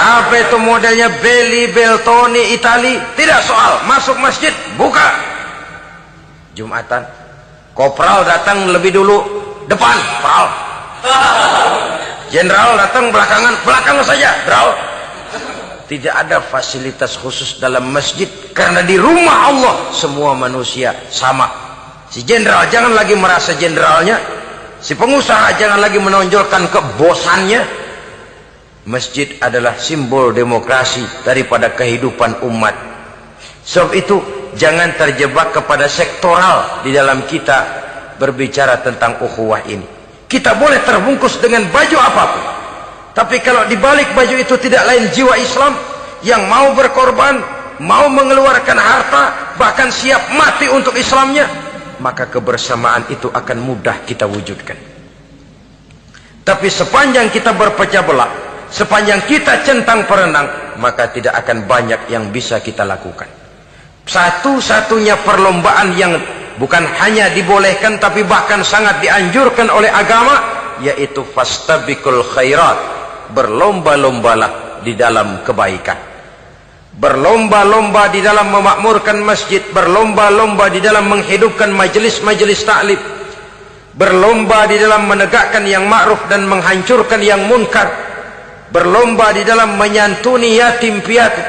Apa itu modelnya Belli Beltoni Itali? Tidak soal, masuk masjid buka. Jumatan, kopral datang lebih dulu depan, pral. Jenderal datang belakang saja, pral. Tidak ada fasilitas khusus dalam masjid, karena di rumah Allah semua manusia sama. Si jenderal jangan lagi merasa jenderalnya, si pengusaha jangan lagi menonjolkan kebosannya. Masjid adalah simbol demokrasi daripada kehidupan umat. Sebab itu jangan terjebak kepada sektoral di dalam kita berbicara tentang ukhuwah ini. Kita boleh terbungkus dengan baju apapun, tapi kalau di balik baju itu tidak lain jiwa Islam yang mau berkorban, mau mengeluarkan harta, bahkan siap mati untuk Islamnya, maka kebersamaan itu akan mudah kita wujudkan. Tapi sepanjang kita berpecah belah, sepanjang kita centang perenang, maka tidak akan banyak yang bisa kita lakukan. Satu-satunya perlombaan yang bukan hanya dibolehkan tapi bahkan sangat dianjurkan oleh agama, yaitu fastabiqul khairat, berlomba-lombalah di dalam kebaikan. Berlomba-lomba di dalam memakmurkan masjid, berlomba-lomba di dalam menghidupkan majelis-majelis taklim, berlomba di dalam menegakkan yang ma'ruf dan menghancurkan yang munkar, berlomba di dalam menyantuni yatim piatu.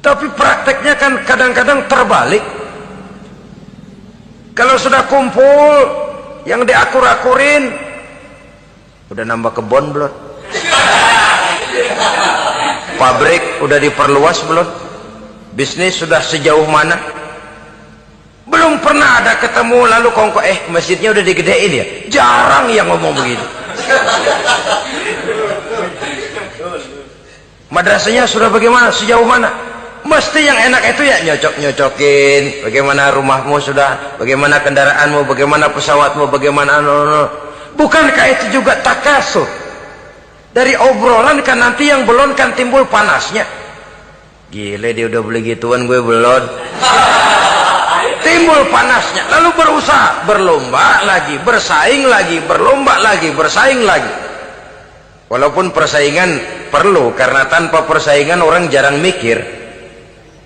Tapi prakteknya kan kadang-kadang terbalik. Kalau sudah kumpul yang diakur-akurin, udah nambah kebon belum? Pabrik udah diperluas belum? Bisnis sudah sejauh mana? Belum pernah ada ketemu lalu kongko masjidnya udah digedein ya. Jarang yang ngomong begitu. Madrasahnya sudah bagaimana? Sejauh mana? Mesti yang enak itu ya nyocok-nyocokin. Bagaimana rumahmu sudah? Bagaimana kendaraanmu? Bagaimana pesawatmu? Bagaimana bukankah itu juga takasur? Dari obrolan kan nanti yang belum kan timbul panasnya. Gile dia udah beli gituan, gue belum. Timbul panasnya, lalu berusaha, berlomba lagi, bersaing lagi, berlomba lagi, bersaing lagi. Walaupun persaingan perlu, karena tanpa persaingan orang jarang mikir.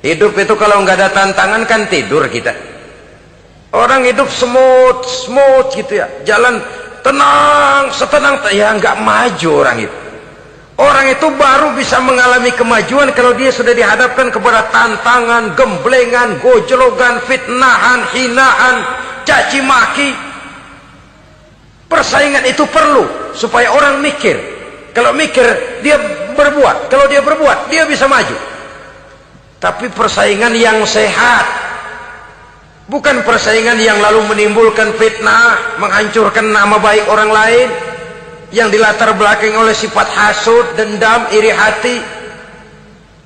Hidup itu kalau nggak ada tantangan kan tidur kita. Orang hidup smooth gitu ya, jalan tenang, setenang ya nggak maju orang itu. Orang itu baru bisa mengalami kemajuan kalau dia sudah dihadapkan kepada tantangan, gemblengan, gojlogan, fitnahan, hinaan, caci maki. Persaingan itu perlu supaya orang mikir. Kalau mikir dia berbuat, kalau dia berbuat dia bisa maju. Tapi persaingan yang sehat, bukan persaingan yang lalu menimbulkan fitnah, menghancurkan nama baik orang lain, yang dilatar belakangi oleh sifat hasud, dendam, iri hati,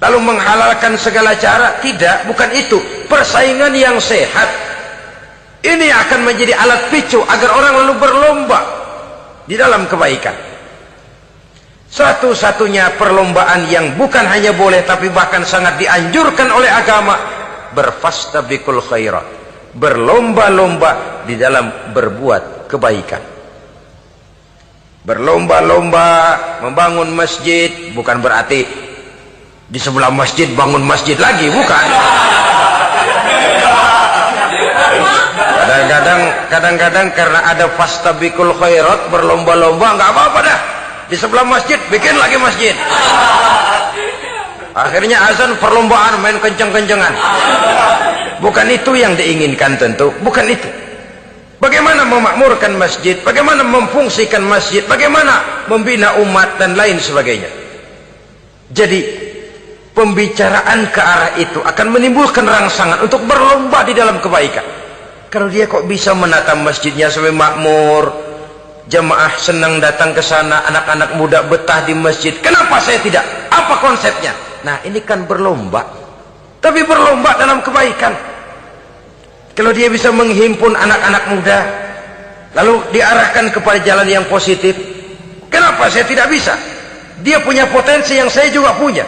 lalu menghalalkan segala cara. Tidak, bukan itu. Persaingan yang sehat ini akan menjadi alat picu agar orang lalu berlomba di dalam kebaikan. Satu-satunya perlombaan yang bukan hanya boleh tapi bahkan sangat dianjurkan oleh agama, berfastabiqul khairat, berlomba-lomba di dalam berbuat kebaikan. Berlomba-lomba membangun masjid bukan berarti di sebelah masjid bangun masjid lagi, bukan. Kadang-kadang karena ada fastabiqul khairat, berlomba-lomba, nggak apa-apa dah. Di sebelah masjid bikin lagi masjid. Akhirnya azan perlombaan main kenceng-kencengan. Bukan itu yang diinginkan tentu, bukan itu. Bagaimana memakmurkan masjid, bagaimana memfungsikan masjid, bagaimana membina umat dan lain sebagainya. Jadi pembicaraan ke arah itu akan menimbulkan rangsangan untuk berlomba di dalam kebaikan. Kalau dia kok bisa menata masjidnya sampai makmur, jamaah senang datang ke sana, anak-anak muda betah di masjid, kenapa saya tidak? Apa konsepnya? Nah, ini kan berlomba, tapi berlomba dalam kebaikan. Kalau dia bisa menghimpun anak-anak muda lalu diarahkan kepada jalan yang positif, kenapa saya tidak bisa? Dia punya potensi yang saya juga punya.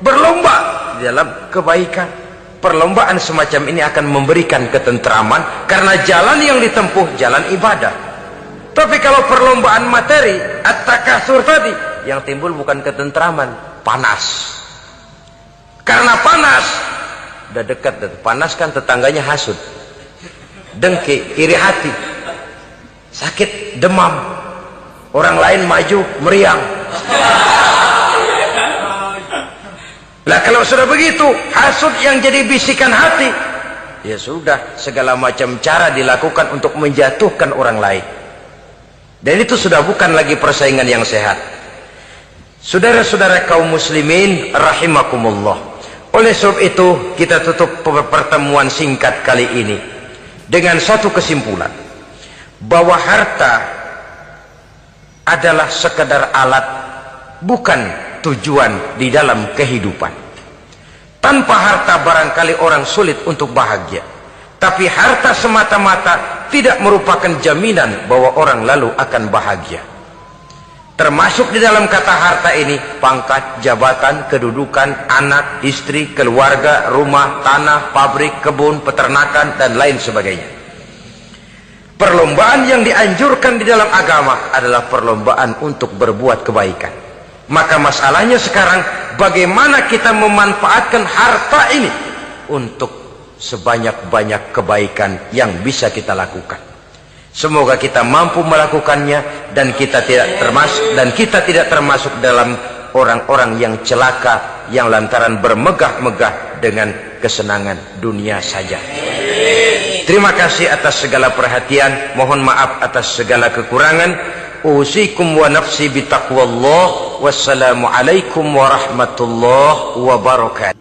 Berlomba di dalam kebaikan. Perlombaan semacam ini akan memberikan ketentraman karena jalan yang ditempuh jalan ibadah. Tapi kalau perlombaan materi, at-takasur tadi, yang timbul bukan ketentraman, panas. Karena panas, udah dekat, panas kan tetangganya hasud, dengki, iri hati, sakit, demam, orang lain maju, meriang. Lah kalau sudah begitu, hasud yang jadi bisikan hati, ya sudah, segala macam cara dilakukan untuk menjatuhkan orang lain. Dan itu sudah bukan lagi persaingan yang sehat. Saudara-saudara kaum muslimin rahimakumullah. Oleh sebab itu kita tutup pertemuan singkat kali ini dengan satu kesimpulan, bahwa harta adalah sekedar alat, bukan tujuan di dalam kehidupan. Tanpa harta barangkali orang sulit untuk bahagia, tapi harta semata-mata tidak merupakan jaminan bahwa orang lalu akan bahagia. Termasuk di dalam kata harta ini pangkat, jabatan, kedudukan, anak, istri, keluarga, rumah, tanah, pabrik, kebun, peternakan dan lain sebagainya. Perlombaan yang dianjurkan di dalam agama adalah perlombaan untuk berbuat kebaikan. Maka masalahnya sekarang, bagaimana kita memanfaatkan harta ini untuk sebanyak-banyak kebaikan yang bisa kita lakukan. Semoga kita mampu melakukannya dan kita tidak termasuk dalam orang-orang yang celaka yang lantaran bermegah-megah dengan kesenangan dunia saja. Terima kasih atas segala perhatian, mohon maaf atas segala kekurangan. Usikum wa nafsi bitaqwallah. Wassalamualaikum warahmatullahi wabarakatuh.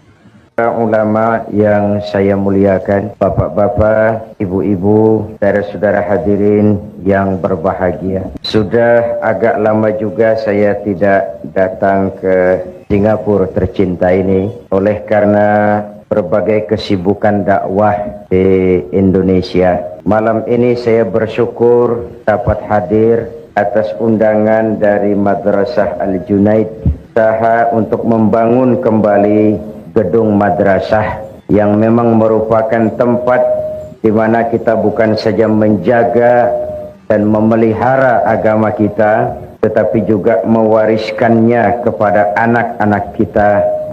Ulama yang saya muliakan, bapak-bapak, ibu-ibu, saudara-saudara hadirin yang berbahagia. Sudah agak lama juga saya tidak datang ke Singapura tercinta ini, oleh karena berbagai kesibukan dakwah di Indonesia. Malam ini saya bersyukur dapat hadir atas undangan dari Madrasah Al-Junaid, usaha untuk membangun kembali gedung madrasah yang memang merupakan tempat di mana kita bukan saja menjaga dan memelihara agama kita, tetapi juga mewariskannya kepada anak-anak kita,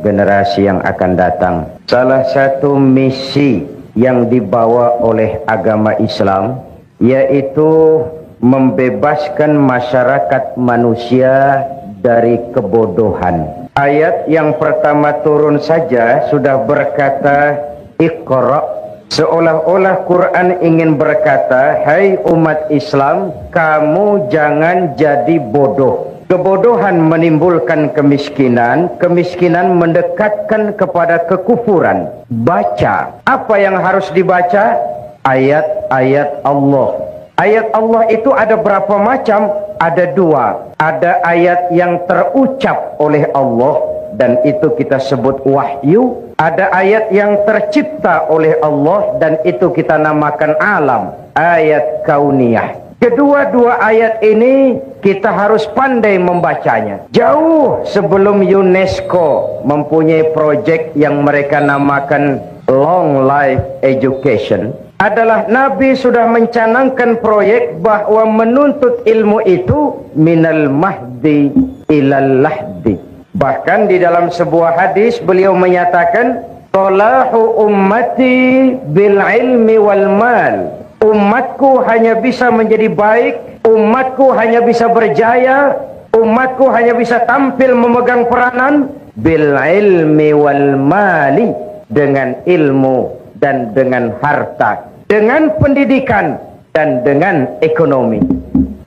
generasi yang akan datang. Salah satu misi yang dibawa oleh agama Islam yaitu membebaskan masyarakat manusia dari kebodohan. Ayat yang pertama turun saja sudah berkata Iqra, seolah-olah Quran ingin berkata, hai umat Islam, kamu jangan jadi bodoh. Kebodohan menimbulkan kemiskinan, kemiskinan mendekatkan kepada kekufuran. Baca, apa yang harus dibaca? Ayat-ayat Allah. Ayat Allah itu ada berapa macam? Ada dua. Ada ayat yang terucap oleh Allah dan itu kita sebut wahyu. Ada ayat yang tercipta oleh Allah dan itu kita namakan alam, ayat kauniyah. Kedua-dua ayat ini kita harus pandai membacanya. Jauh sebelum UNESCO mempunyai proyek yang mereka namakan Long Life Education, adalah Nabi sudah mencanangkan proyek bahwa menuntut ilmu itu minal mahdi ilal lahdi. Bahkan di dalam sebuah hadis beliau menyatakan, salahu ummati bil ilmi wal mal. Umatku hanya bisa menjadi baik, umatku hanya bisa berjaya, umatku hanya bisa tampil memegang peranan bil ilmi wal mali, dengan ilmu dan dengan harta, dengan pendidikan dan dengan ekonomi,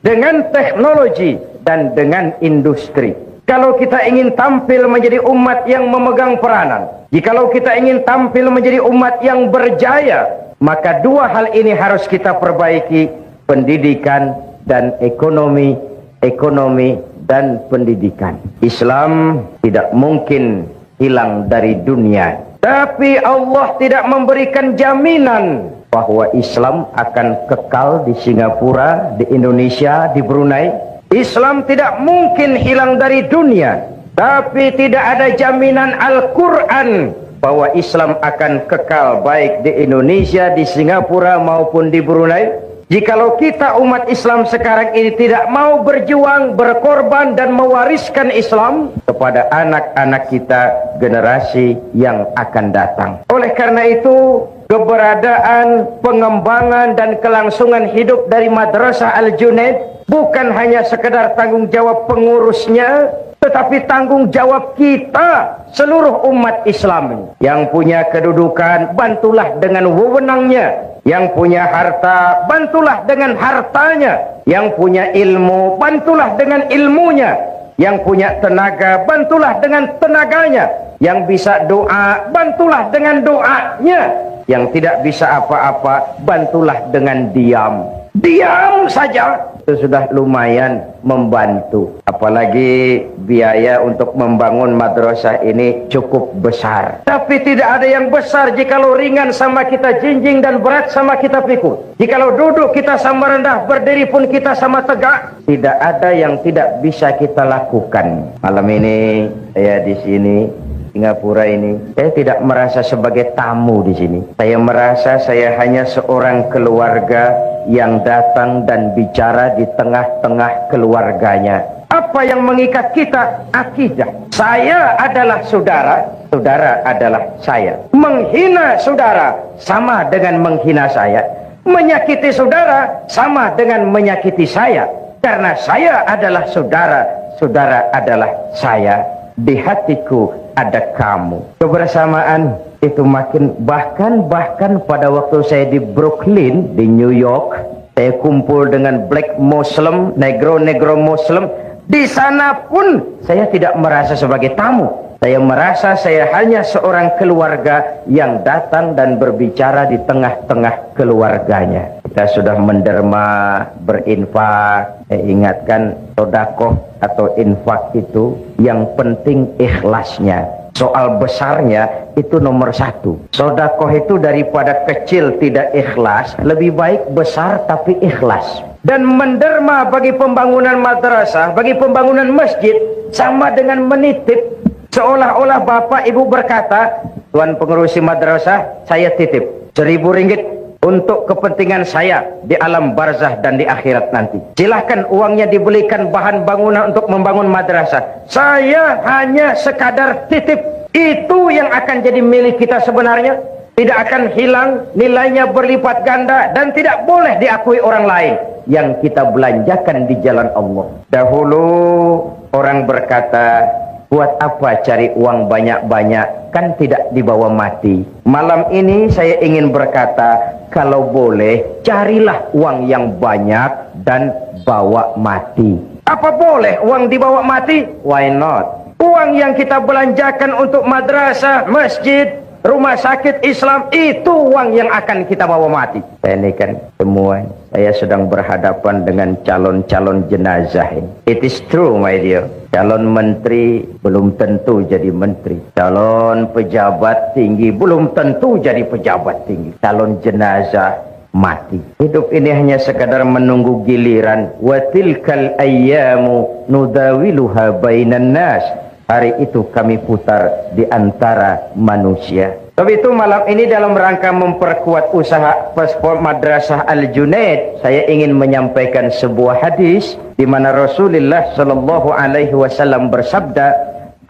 dengan teknologi dan dengan industri. Kalau kita ingin tampil menjadi umat yang memegang peranan, jikalau kita ingin tampil menjadi umat yang berjaya, maka dua hal ini harus kita perbaiki, pendidikan dan ekonomi, ekonomi dan pendidikan. Islam tidak mungkin hilang dari dunia, tapi Allah tidak memberikan jaminan bahwa Islam akan kekal di Singapura, di Indonesia, di Brunei. Islam tidak mungkin hilang dari dunia, tapi tidak ada jaminan Al-Quran bahwa Islam akan kekal baik di Indonesia, di Singapura maupun di Brunei. Jikalau kita umat Islam sekarang ini tidak mau berjuang, berkorban dan mewariskan Islam kepada anak-anak kita, generasi yang akan datang. Oleh karena itu, keberadaan, pengembangan dan kelangsungan hidup dari Madrasah Al-Junaid bukan hanya sekedar tanggung jawab pengurusnya, tetapi tanggung jawab kita, seluruh umat Islam. Yang punya kedudukan, bantulah dengan wewenangnya. Yang punya harta, bantulah dengan hartanya. Yang punya ilmu, bantulah dengan ilmunya. Yang punya tenaga, bantulah dengan tenaganya. Yang bisa doa, bantulah dengan doanya. Yang tidak bisa apa-apa, bantulah dengan diam. Diam saja, itu sudah lumayan membantu. Apalagi biaya untuk membangun madrasah ini cukup besar. Tapi tidak ada yang besar jikalau ringan sama kita jinjing dan berat sama kita pikul. Jikalau duduk kita sama rendah, berdiri pun kita sama tegak. Tidak ada yang tidak bisa kita lakukan. Malam ini saya di sini Singapura ini, saya tidak merasa sebagai tamu di sini. Saya merasa saya hanya seorang keluarga yang datang dan bicara di tengah-tengah keluarganya. Apa yang mengikat kita? Akidah. Saya adalah saudara, saudara adalah saya. Menghina saudara sama dengan menghina saya. Menyakiti saudara sama dengan menyakiti saya. Karena saya adalah saudara, saudara adalah saya. Di hatiku ada kamu. Kebersamaan itu makin, bahkan pada waktu saya di Brooklyn, di New York, saya kumpul dengan black Muslim, negro Muslim. Di sana pun saya tidak merasa sebagai tamu. Saya merasa saya hanya seorang keluarga yang datang dan berbicara di tengah-tengah keluarganya. Kita sudah menderma, berinfak. Saya ingatkan, sedekah atau infak itu yang penting ikhlasnya. Soal besarnya itu nomor satu. Sedekah itu daripada kecil tidak ikhlas, lebih baik besar tapi ikhlas. Dan menderma bagi pembangunan madrasah, bagi pembangunan masjid, sama dengan menitip. Seolah-olah bapak ibu berkata, tuan pengurusi madrasah, saya titip 1.000 ringgit untuk kepentingan saya di alam barzah dan di akhirat nanti. Silahkan uangnya dibelikan bahan bangunan untuk membangun madrasah. Saya hanya sekadar titip. Itu yang akan jadi milik kita sebenarnya. Tidak akan hilang, nilainya berlipat ganda dan tidak boleh diakui orang lain. Yang kita belanjakan di jalan Allah. Dahulu orang berkata, buat apa cari uang banyak-banyak, kan tidak dibawa mati. Malam ini saya ingin berkata, kalau boleh carilah uang yang banyak dan bawa mati. Apa boleh uang dibawa mati? Why not? Uang yang kita belanjakan untuk madrasah, masjid, rumah sakit Islam, itu uang yang akan kita bawa mati. Ini kan semua, saya sedang berhadapan dengan calon-calon jenazah ini. It is true, my dear. Calon menteri belum tentu jadi menteri. Calon pejabat tinggi belum tentu jadi pejabat tinggi. Calon jenazah mati. Hidup ini hanya sekadar menunggu giliran. Wa tilkal ayyamu nudawiluha bainan nas. Hari itu kami putar di antara manusia. Sebab itu malam ini dalam rangka memperkuat usaha paspor Madrasah Al-Junaid, saya ingin menyampaikan sebuah hadis di mana Rasulullah sallallahu alaihi wasallam bersabda,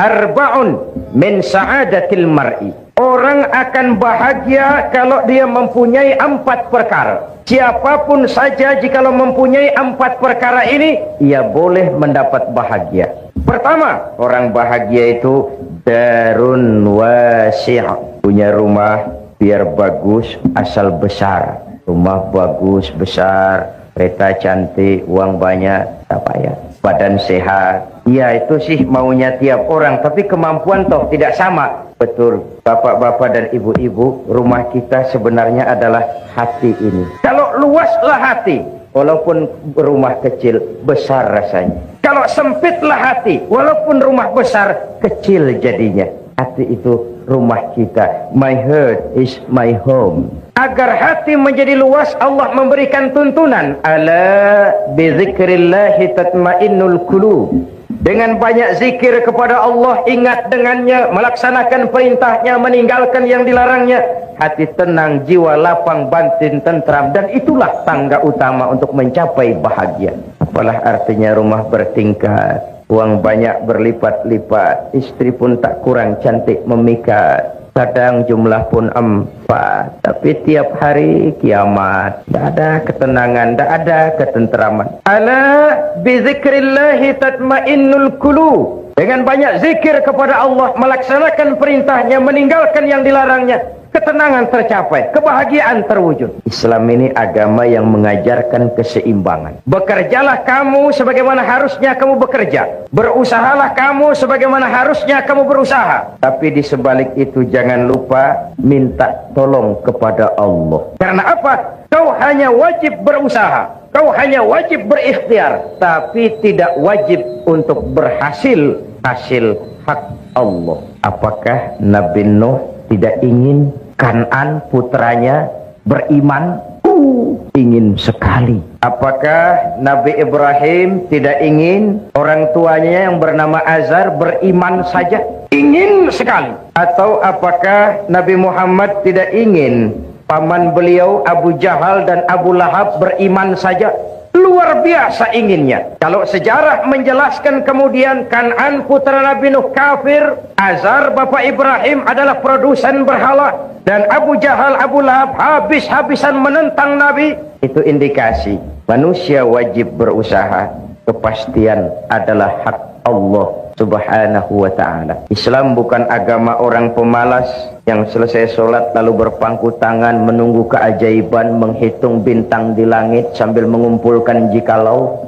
arba'un min sa'adatil mar'i. Orang akan bahagia kalau dia mempunyai 4 perkara. Siapapun saja jikalau mempunyai 4 perkara ini, ia boleh mendapat bahagia. Pertama, orang bahagia itu darun wasi', punya rumah biar bagus asal besar. Rumah bagus besar, kereta cantik, uang banyak, tak payah. Badan sehat. Ya itu sih maunya tiap orang, tapi kemampuan toh tidak sama. Betul, bapak-bapak dan ibu-ibu, rumah kita sebenarnya adalah hati ini. Kalau luaslah hati, walaupun rumah kecil, besar rasanya. Kalau sempitlah hati, walaupun rumah besar, kecil jadinya. Hati itu rumah kita. My heart is my home. Agar hati menjadi luas, Allah memberikan tuntunan. Ala bizikrillahi tatmainnul qulub. Dengan banyak zikir kepada Allah, ingat dengannya, melaksanakan perintahnya, meninggalkan yang dilarangnya, hati tenang, jiwa lapang, batin tentram, dan itulah tangga utama untuk mencapai bahagia. Apalah artinya rumah bertingkat, uang banyak berlipat-lipat, istri pun tak kurang cantik memikat, kadang jumlah pun 4, tapi tiap hari kiamat. Tak ada ketenangan, tak ada ketenteraman. Ala bizikrillahi tatmainnul qulub. Dengan banyak zikir kepada Allah, melaksanakan perintahnya, meninggalkan yang dilarangnya, ketenangan tercapai, kebahagiaan terwujud. Islam ini agama yang mengajarkan keseimbangan. Bekerjalah kamu sebagaimana harusnya kamu bekerja. Berusahalah kamu sebagaimana harusnya kamu berusaha. Tapi di sebalik itu jangan lupa minta tolong kepada Allah. Karena apa? Kau hanya wajib berusaha. Kau hanya wajib berikhtiar. Tapi tidak wajib untuk berhasil hasil hak Allah. Apakah Nabi Nuh tidak ingin Kanan putranya beriman? ingin sekali. Apakah Nabi Ibrahim tidak ingin orang tuanya yang bernama Azar beriman saja? Ingin sekali. Atau apakah Nabi Muhammad tidak ingin paman beliau Abu Jahal dan Abu Lahab beriman saja? Luar biasa inginnya. Kalau sejarah menjelaskan kemudian Kan'an putra Nabi Nuh kafir, Azar bapak Ibrahim adalah produsen berhala, dan Abu Jahal, Abu Lahab habis-habisan menentang Nabi, itu indikasi manusia wajib berusaha. Kepastian adalah hak Allah Subhanahu wa ta'ala. Islam bukan agama orang pemalas yang selesai sholat lalu berpangku tangan menunggu keajaiban, menghitung bintang di langit sambil mengumpulkan jikalau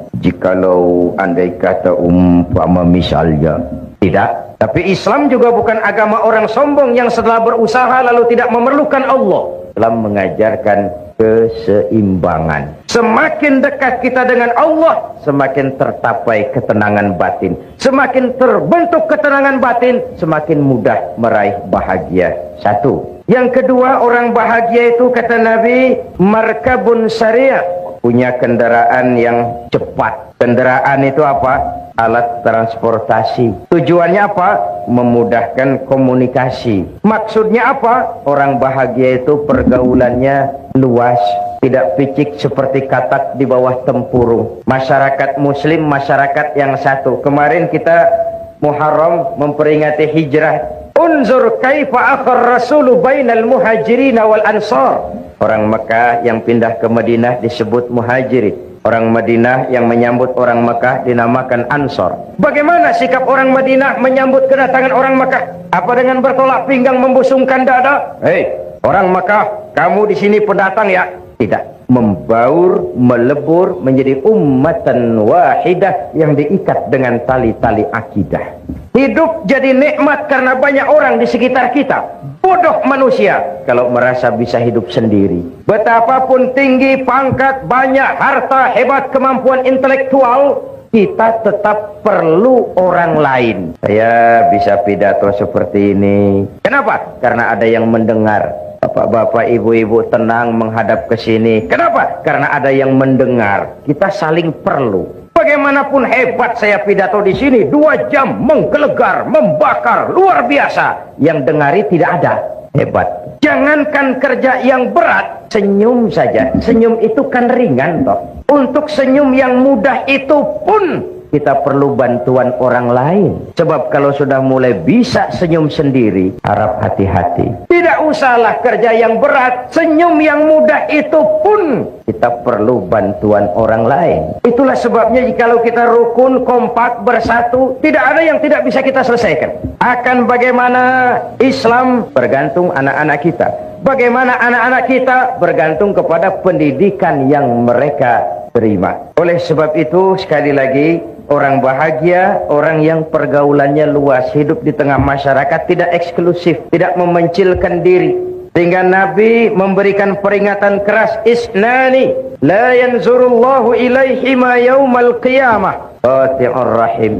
andai kata umpama misalnya. Tidak. Tapi Islam juga bukan agama orang sombong yang setelah berusaha lalu tidak memerlukan Allah. Islam mengajarkan keseimbangan. Semakin dekat kita dengan Allah, semakin tercapai ketenangan batin. Semakin terbentuk ketenangan batin, semakin mudah meraih bahagia. Satu. Yang kedua, orang bahagia itu kata Nabi, markabun syariah, punya kendaraan yang cepat. Kendaraan itu apa? Alat transportasi. Tujuannya apa? Memudahkan komunikasi. Maksudnya apa? Orang bahagia itu pergaulannya luas, tidak picik seperti katak di bawah tempurung. Masyarakat muslim, masyarakat yang satu. Kemarin kita Muharram memperingati hijrah. Unzur kaifa akhar rasulu bainal muhajirin wal ansar. Orang Mekah yang pindah ke Madinah disebut muhajirin. Orang Madinah yang menyambut orang Mekah dinamakan Ansor. Bagaimana sikap orang Madinah menyambut kedatangan orang Mekah? Apa dengan bertolak pinggang membusungkan dada? Hei, orang Mekah, kamu di sini pendatang ya? Tidak. Membaur, melebur menjadi ummatan wahidah yang diikat dengan tali-tali akidah. Hidup jadi nikmat karena banyak orang di sekitar kita. Bodoh manusia kalau merasa bisa hidup sendiri. Betapapun tinggi pangkat, banyak harta, hebat kemampuan intelektual, kita tetap perlu orang lain. Saya bisa pidato seperti ini. Kenapa? Karena ada yang mendengar. Bapak-bapak, ibu-ibu tenang menghadap ke sini. Kenapa? Karena ada yang mendengar. Kita saling perlu. Bagaimanapun hebat saya pidato di sini, 2 jam menggelegar, membakar, luar biasa. Yang dengari tidak ada. Hebat. Jangankan kerja yang berat, senyum saja. Senyum itu kan ringan toh. Untuk senyum yang mudah itu pun kita perlu bantuan orang lain. Sebab kalau sudah mulai bisa senyum sendiri, harap hati-hati. Tidak usahlah kerja yang berat, senyum yang mudah itu pun kita perlu bantuan orang lain. Itulah sebabnya jikalau kita rukun, kompak, bersatu, tidak ada yang tidak bisa kita selesaikan. Akan bagaimana Islam bergantung anak-anak kita. Bagaimana anak-anak kita bergantung kepada pendidikan yang mereka terima. Oleh sebab itu sekali lagi, orang bahagia, orang yang pergaulannya luas, hidup di tengah masyarakat, tidak eksklusif, tidak memencilkan diri. Sehingga Nabi memberikan peringatan keras, isnani la yanzurullahu ilaihi ma yaumal qiyamah qati'ur rahim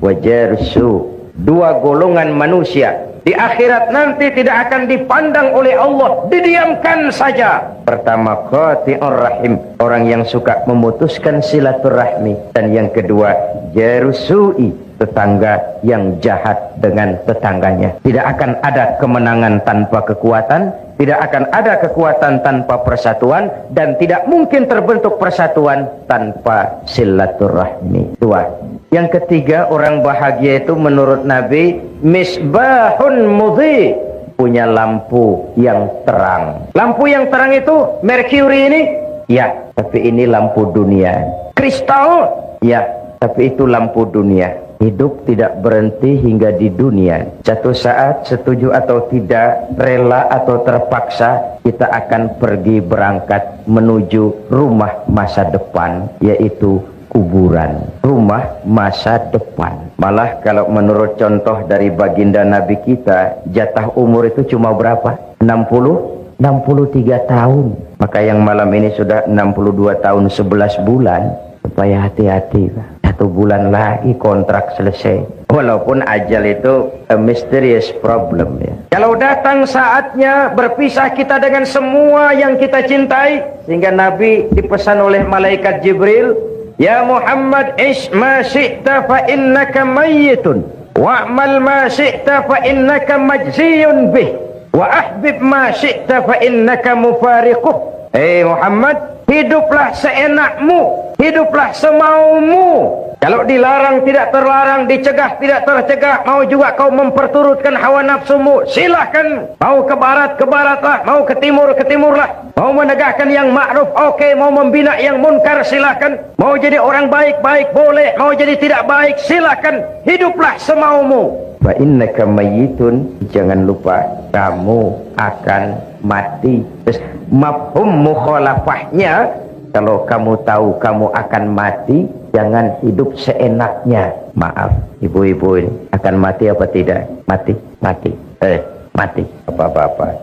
wa jarsu. 2 golongan manusia di akhirat nanti tidak akan dipandang oleh Allah, didiamkan saja. Pertama, qati'ur rahim, orang yang suka memutuskan silaturahmi. Dan yang kedua, jarusui, tetangga yang jahat dengan tetangganya. Tidak akan ada kemenangan tanpa kekuatan, tidak akan ada kekuatan tanpa persatuan, dan tidak mungkin terbentuk persatuan tanpa silaturahmi. 2. Yang ketiga, orang bahagia itu menurut Nabi misbahun mudhi, punya lampu yang terang. Lampu yang terang itu merkuri ini? Ya, tapi ini lampu dunia. Kristal? Ya, tapi itu lampu dunia. Hidup tidak berhenti hingga di dunia. Satu saat, setuju atau tidak, rela atau terpaksa, kita akan pergi berangkat menuju rumah masa depan, yaitu kuburan, rumah masa depan. Malah kalau menurut contoh dari baginda Nabi kita, jatah umur itu cuma berapa? 63 tahun. Maka yang malam ini sudah 62 tahun 11 bulan. Supaya hati-hati, Pak. 1 bulan lagi kontrak selesai. Walaupun ajal itu a mysterious problem ya. Kalau datang saatnya berpisah kita dengan semua yang kita cintai, sehingga Nabi dipesan oleh malaikat Jibril, ya Muhammad, ish ma syi'ta fa innaka mayyitun, wa'mal ma syi'ta fa innaka majziyun bih, wa ahbib ma syi'ta fa innaka mufariquh. Muhammad, hiduplah seenakmu, hiduplah semaumu. Kalau dilarang tidak terlarang, dicegah tidak tercegah, mau juga kau memperturutkan hawa nafsumu, silahkan. Mau ke barat, ke baratlah, mau ke timurlah. Mau menegakkan yang ma'ruf, oke. Mau membina yang munkar, silahkan. Mau jadi orang baik-baik, boleh. Mau jadi tidak baik, silahkan. Hiduplah semaumu. Wa innaka mayyitun, jangan lupa kamu akan mati. Terus mafhum mukhalafahnya, kalau kamu tahu kamu akan mati, jangan hidup seenaknya. Maaf, ibu-ibu ini akan mati apa tidak? Mati. Mati. Apa-apa.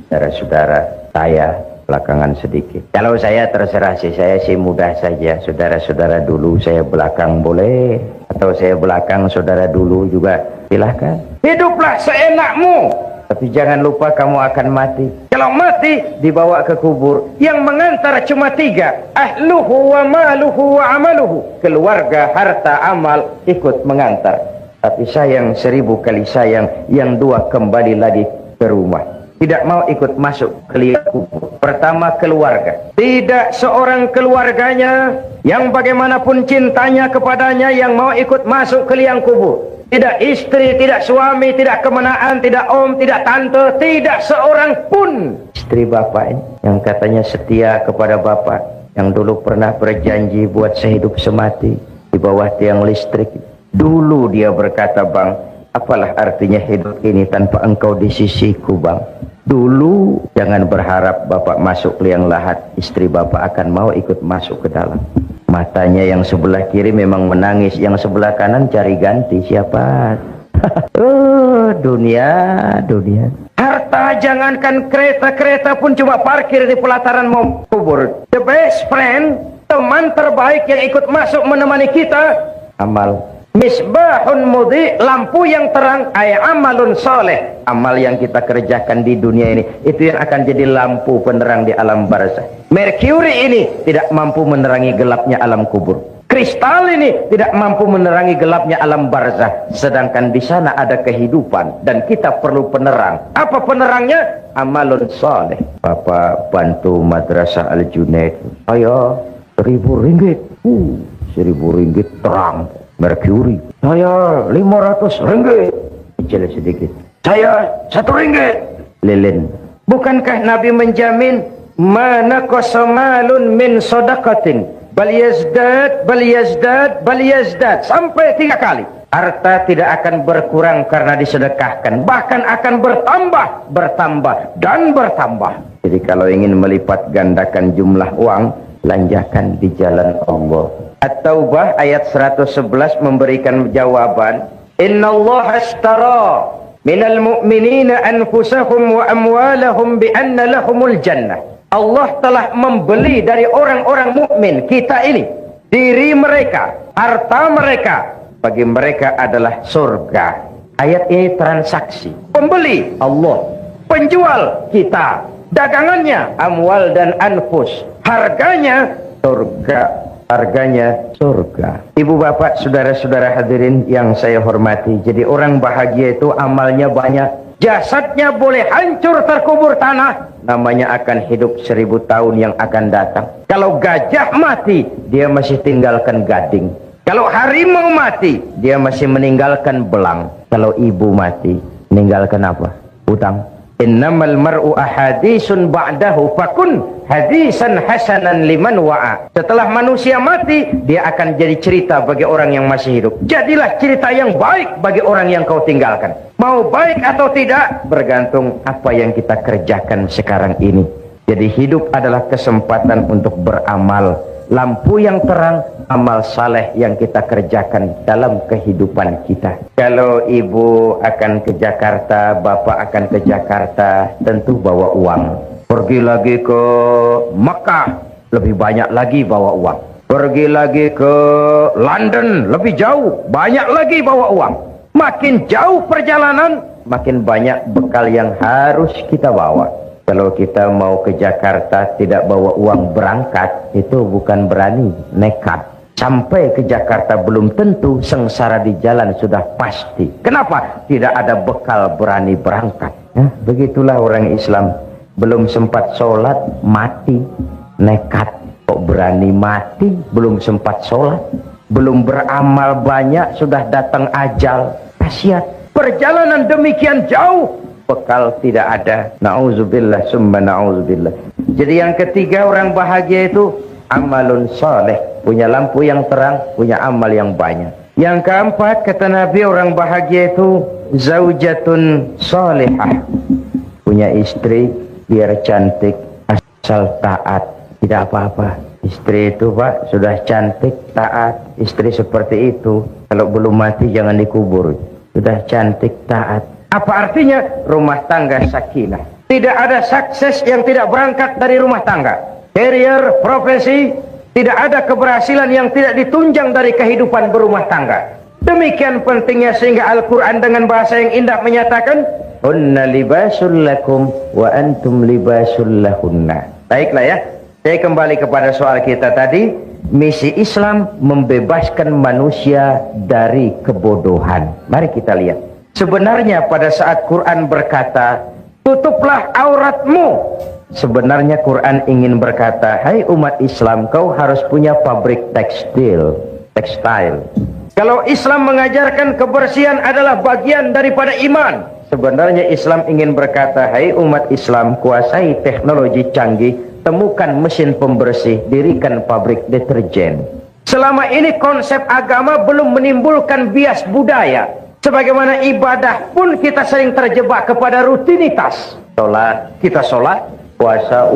Saudara-saudara, saya belakangan sedikit. Kalau saya terserah sih, saya sih mudah saja. Saudara-saudara dulu, saya belakang boleh. Atau saya belakang, saudara dulu juga, silahkan. Hiduplah seenakmu, tapi jangan lupa kamu akan mati. Kalau mati, dibawa ke kubur. Yang mengantar cuma 3. Ahluhu wa maluhu wa amaluhu. Keluarga, harta, amal ikut mengantar. Tapi sayang, 1000 kali sayang, yang 2 kembali lagi ke rumah. Tidak mau ikut masuk ke liang kubur. Pertama, keluarga. Tidak seorang keluarganya yang bagaimanapun cintanya kepadanya yang mau ikut masuk ke liang kubur. Tidak istri, tidak suami, tidak kemenaan, tidak om, tidak tante, tidak seorang pun. Istri bapak ini yang katanya setia kepada bapak, yang dulu pernah berjanji buat sehidup semati di bawah tiang listrik. Dulu dia berkata, bang, apalah artinya hidup ini tanpa engkau di sisiku, bang. Dulu jangan berharap bapak masuk liang lahat, istri bapak akan mau ikut masuk ke dalam. Matanya yang sebelah kiri memang menangis, yang sebelah kanan cari ganti. Siapa? Dunia. Harta, jangankan kereta pun cuma parkir di pelataran mau kubur. The best friend, teman terbaik yang ikut masuk menemani kita, amal. Misbahun mudhi, lampu yang terang, ay amalun soleh. Amal yang kita kerjakan di dunia ini, itu yang akan jadi lampu penerang di alam barzah. Mercury ini tidak mampu menerangi gelapnya alam kubur. Kristal ini tidak mampu menerangi gelapnya alam barzah. Sedangkan di sana ada kehidupan dan kita perlu penerang. Apa penerangnya? Amalun soleh. Bapak bantu madrasah Al-Junaid. Ayo, 1000 ringgit. 1000 ringgit terang. Mercury. Saya 500 ringgit. Kecil sedikit. Saya 1 ringgit. Lilin. Bukankah Nabi menjamin mana kosomalun min sodakatin bal yazdad sampai 3 kali. Harta tidak akan berkurang karena disedekahkan, bahkan akan bertambah. Jadi kalau ingin melipat gandakan jumlah uang, belanjakan di jalan Allah. At-Taubah ayat 111 memberikan jawaban. Innallaha ashtara minal mu'minina anfusahum wa amwalahum bi anna lahumul jannah. Allah telah membeli dari orang-orang mukmin kita ini, diri mereka, harta mereka, bagi mereka adalah surga. Ayat ini transaksi. Pembeli Allah, penjual kita, dagangannya amwal dan anfus, harganya surga. Ibu bapak, saudara-saudara hadirin yang saya hormati, jadi orang bahagia itu amalnya banyak. Jasadnya boleh hancur terkubur tanah, namanya akan hidup 1000 tahun yang akan datang. Kalau gajah mati, dia masih tinggalkan gading. Kalau harimau mati, dia masih meninggalkan belang. Kalau ibu mati, meninggalkan apa? Hutang. Innamal mar'u ahadisun ba'dahu fakun hadisan hasanan liman wa'a. Setelah manusia mati, dia akan jadi cerita bagi orang yang masih hidup. Jadilah cerita yang baik bagi orang yang kau tinggalkan. Mau baik atau tidak, bergantung apa yang kita kerjakan sekarang ini. Jadi hidup adalah kesempatan untuk beramal. Lampu yang terang, amal saleh yang kita kerjakan dalam kehidupan kita. Kalau ibu akan ke Jakarta, bapak akan ke Jakarta, tentu bawa uang. Pergi lagi ke Mekah, lebih banyak lagi bawa uang. Pergi lagi ke London, lebih jauh, banyak lagi bawa uang. Makin jauh perjalanan, makin banyak bekal yang harus kita bawa. Kalau kita mau ke Jakarta tidak bawa uang berangkat, itu bukan berani, nekat. Sampai ke Jakarta belum tentu, sengsara di jalan sudah pasti. Kenapa? Tidak ada bekal berani berangkat. Begitulah orang Islam. Belum sempat sholat, mati, nekat. Kok berani mati, belum sempat sholat. Belum beramal banyak, sudah datang ajal. Kasihan. Perjalanan demikian jauh, bekal tidak ada. Na'udzubillah summa na'udzubillah. Jadi yang ketiga orang bahagia itu amalun saleh, punya lampu yang terang, punya amal yang banyak. Yang keempat kata Nabi orang bahagia itu zaujatun salihah, punya istri biar cantik asal taat, tidak apa-apa. Istri itu Pak sudah cantik taat, istri seperti itu kalau belum mati jangan dikubur, sudah cantik taat. Apa artinya? Rumah tangga sakinah. Tidak ada sukses yang tidak berangkat dari rumah tangga. Karier, profesi, tidak ada keberhasilan yang tidak ditunjang dari kehidupan berumah tangga. Demikian pentingnya sehingga Al-Quran dengan bahasa yang indah menyatakan hunna libasul lakum wa antum libasul lahunna. Baiklah ya, saya kembali kepada soal kita tadi. Misi Islam membebaskan manusia dari kebodohan. Mari kita lihat. Sebenarnya pada saat Quran berkata tutuplah auratmu, sebenarnya Quran ingin berkata, hai umat Islam, kau harus punya pabrik tekstil. Kalau Islam mengajarkan kebersihan adalah bagian daripada iman, sebenarnya Islam ingin berkata, hai umat Islam, kuasai teknologi canggih, temukan mesin pembersih, dirikan pabrik deterjen. Selama ini konsep agama belum menimbulkan bias budaya. Sebagaimana ibadah pun kita sering terjebak kepada rutinitas. Sholat, kita sholat. Puasa,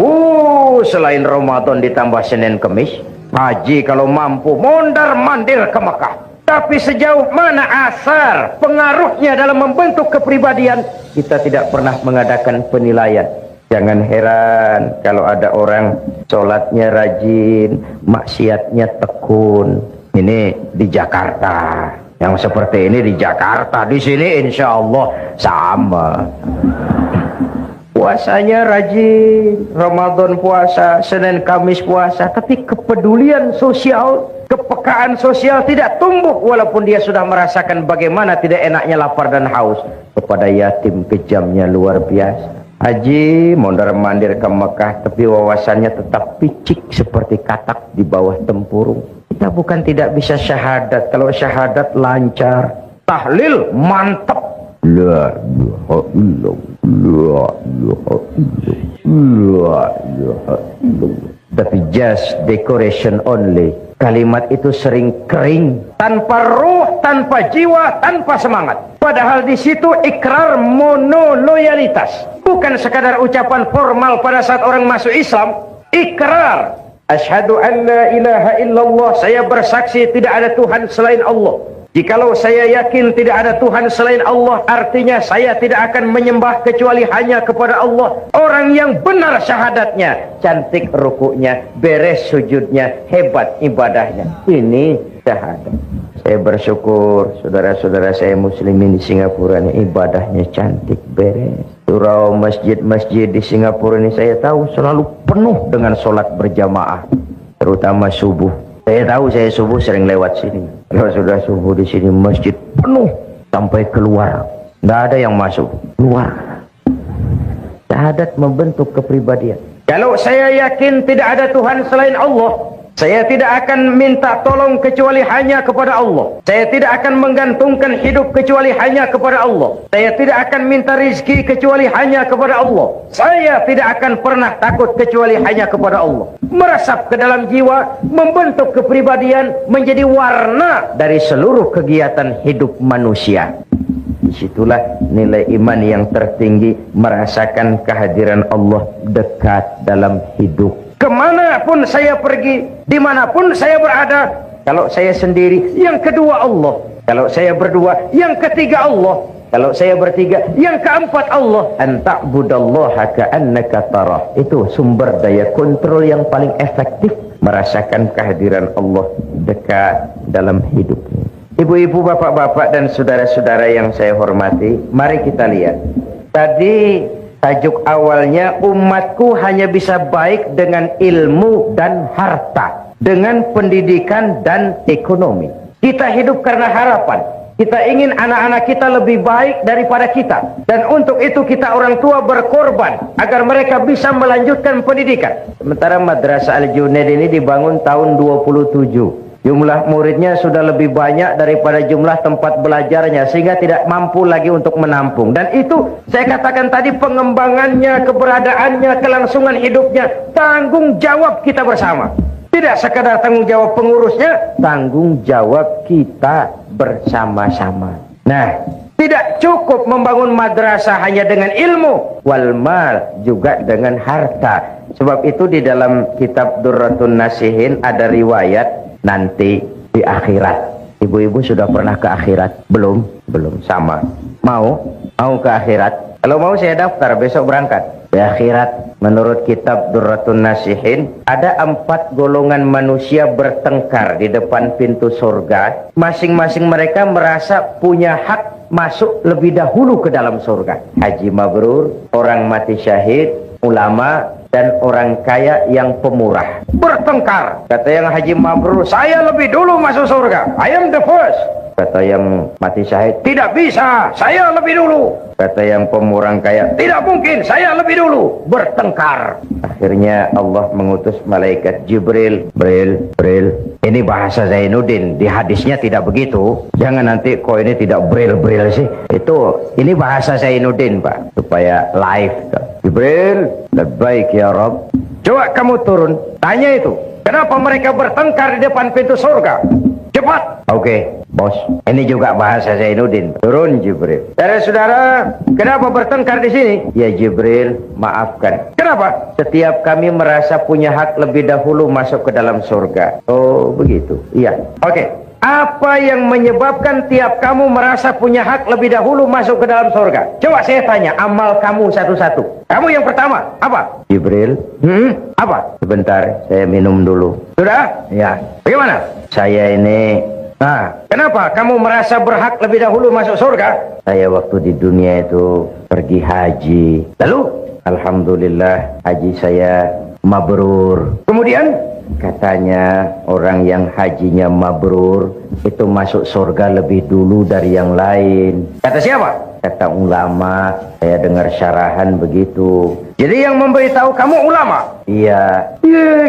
selain Ramadan ditambah Senin Kemis. Haji kalau mampu mondar mandir ke Mekah. Tapi sejauh mana asar pengaruhnya dalam membentuk kepribadian, kita tidak pernah mengadakan penilaian. Jangan heran kalau ada orang sholatnya rajin, maksiatnya tekun. Ini di Jakarta. Yang seperti ini di Jakarta, di sini insya Allah sama. Puasanya rajin, Ramadan puasa, Senin Kamis puasa, tapi kepedulian sosial, kepekaan sosial tidak tumbuh walaupun dia sudah merasakan bagaimana tidak enaknya lapar dan haus. Kepada yatim kejamnya luar biasa. Haji mondar mandir ke Mekah, tapi wawasannya tetap picik seperti katak di bawah tempurung. Kita bukan tidak bisa syahadat, kalau syahadat lancar, tahlil mantap, la ilaha illallah, la ilaha illallah, la ilaha illallah. Tapi just decoration only. Kalimat itu sering kering, tanpa ruh, tanpa jiwa, tanpa semangat. Padahal di situ ikrar monoloyalitas, bukan sekadar ucapan formal pada saat orang masuk Islam. Ikrar. Asyhadu an la ilaha illallah, saya bersaksi tidak ada Tuhan selain Allah. Jikalau saya yakin tidak ada Tuhan selain Allah, artinya saya tidak akan menyembah kecuali hanya kepada Allah. Orang yang benar syahadatnya, cantik rukuknya, beres sujudnya, hebat ibadahnya. Ini syahadat. Saya bersyukur saudara-saudara saya muslimin di Singapura ini ibadahnya cantik, beres. Surau masjid-masjid di Singapura ini saya tahu selalu penuh dengan sholat berjamaah, terutama subuh. Saya tahu saya subuh sering lewat sini. Kalau sudah subuh di sini masjid penuh sampai keluar, nggak ada yang masuk, keluar. Syahadat membentuk kepribadian. Kalau saya yakin tidak ada Tuhan selain Allah, saya tidak akan minta tolong kecuali hanya kepada Allah. Saya tidak akan menggantungkan hidup kecuali hanya kepada Allah. Saya tidak akan minta rizki kecuali hanya kepada Allah. Saya tidak akan pernah takut kecuali hanya kepada Allah. Meresap ke dalam jiwa, membentuk kepribadian, menjadi warna dari seluruh kegiatan hidup manusia. Disitulah nilai iman yang tertinggi, merasakan kehadiran Allah dekat dalam hidup. Kemanapun saya pergi, dimanapun saya berada, kalau saya sendiri, yang kedua Allah. Kalau saya berdua, yang ketiga Allah. Kalau saya bertiga, yang keempat Allah. An ta'budallaha ka'annaka tarah. Itu sumber daya kontrol yang paling efektif. Merasakan kehadiran Allah dekat dalam hidup. Ibu-ibu, bapak-bapak, dan saudara-saudara yang saya hormati, mari kita lihat. Tadi tajuk awalnya, umatku hanya bisa baik dengan ilmu dan harta, dengan pendidikan dan ekonomi. Kita hidup karena harapan. Kita ingin anak-anak kita lebih baik daripada kita. Dan untuk itu kita orang tua berkorban agar mereka bisa melanjutkan pendidikan. Sementara Madrasah Al-Junaid ini dibangun tahun 27. Jumlah muridnya sudah lebih banyak daripada jumlah tempat belajarnya, sehingga tidak mampu lagi untuk menampung. Dan itu saya katakan tadi, pengembangannya, keberadaannya, kelangsungan hidupnya, tanggung jawab kita bersama. Tidak sekadar tanggung jawab pengurusnya, tanggung jawab kita bersama-sama. Nah, tidak cukup membangun madrasah hanya dengan ilmu, wal mal, juga dengan harta. Sebab itu di dalam kitab Durratun Nasihin ada riwayat, nanti di akhirat. Ibu-ibu sudah pernah ke akhirat? Belum? Belum. Sama. Mau ke akhirat? Kalau mau saya daftar, besok berangkat. Di akhirat, menurut kitab Durratun Nasihin, ada 4 golongan manusia bertengkar di depan pintu surga. Masing-masing mereka merasa punya hak masuk lebih dahulu ke dalam surga. Haji mabrur, orang mati syahid, ulama, dan orang kaya yang pemurah. Bertengkar. Kata yang haji mabrur, saya lebih dulu masuk surga. I am the first. Kata yang mati syahid, tidak bisa, saya lebih dulu. Kata yang pemurah kaya, tidak mungkin, saya lebih dulu. Bertengkar. Akhirnya Allah mengutus malaikat Jibril. Bril. Ini bahasa Zainuddin. Di hadisnya tidak begitu. Jangan nanti kok ini tidak bril sih. Ini bahasa Zainuddin, Pak. Supaya live. Jibril, labbaik ya Rabb. Coba kamu turun, tanya itu. Kenapa mereka bertengkar di depan pintu surga? Cepat. Oke, bos. Ini juga bahasa Zainuddin. Turun Jibril. Saudara-saudara, kenapa bertengkar di sini? Ya Jibril, maafkan. Kenapa? Setiap kami merasa punya hak lebih dahulu masuk ke dalam surga. Oh, begitu. Iya. Oke. Apa yang menyebabkan tiap kamu merasa punya hak lebih dahulu masuk ke dalam surga? Coba saya tanya, amal kamu satu-satu. Kamu yang pertama, apa? Jibril. Apa? Sebentar, saya minum dulu. Sudah? Ya. Bagaimana? Saya ini... kenapa kamu merasa berhak lebih dahulu masuk surga? Saya waktu di dunia itu pergi haji. Lalu? Alhamdulillah, haji saya mabrur. Kemudian? Katanya orang yang hajinya mabrur itu masuk surga lebih dulu dari yang lain. Kata siapa? Kata ulama. Saya dengar syarahan begitu. Jadi yang memberitahu kamu ulama? Iya.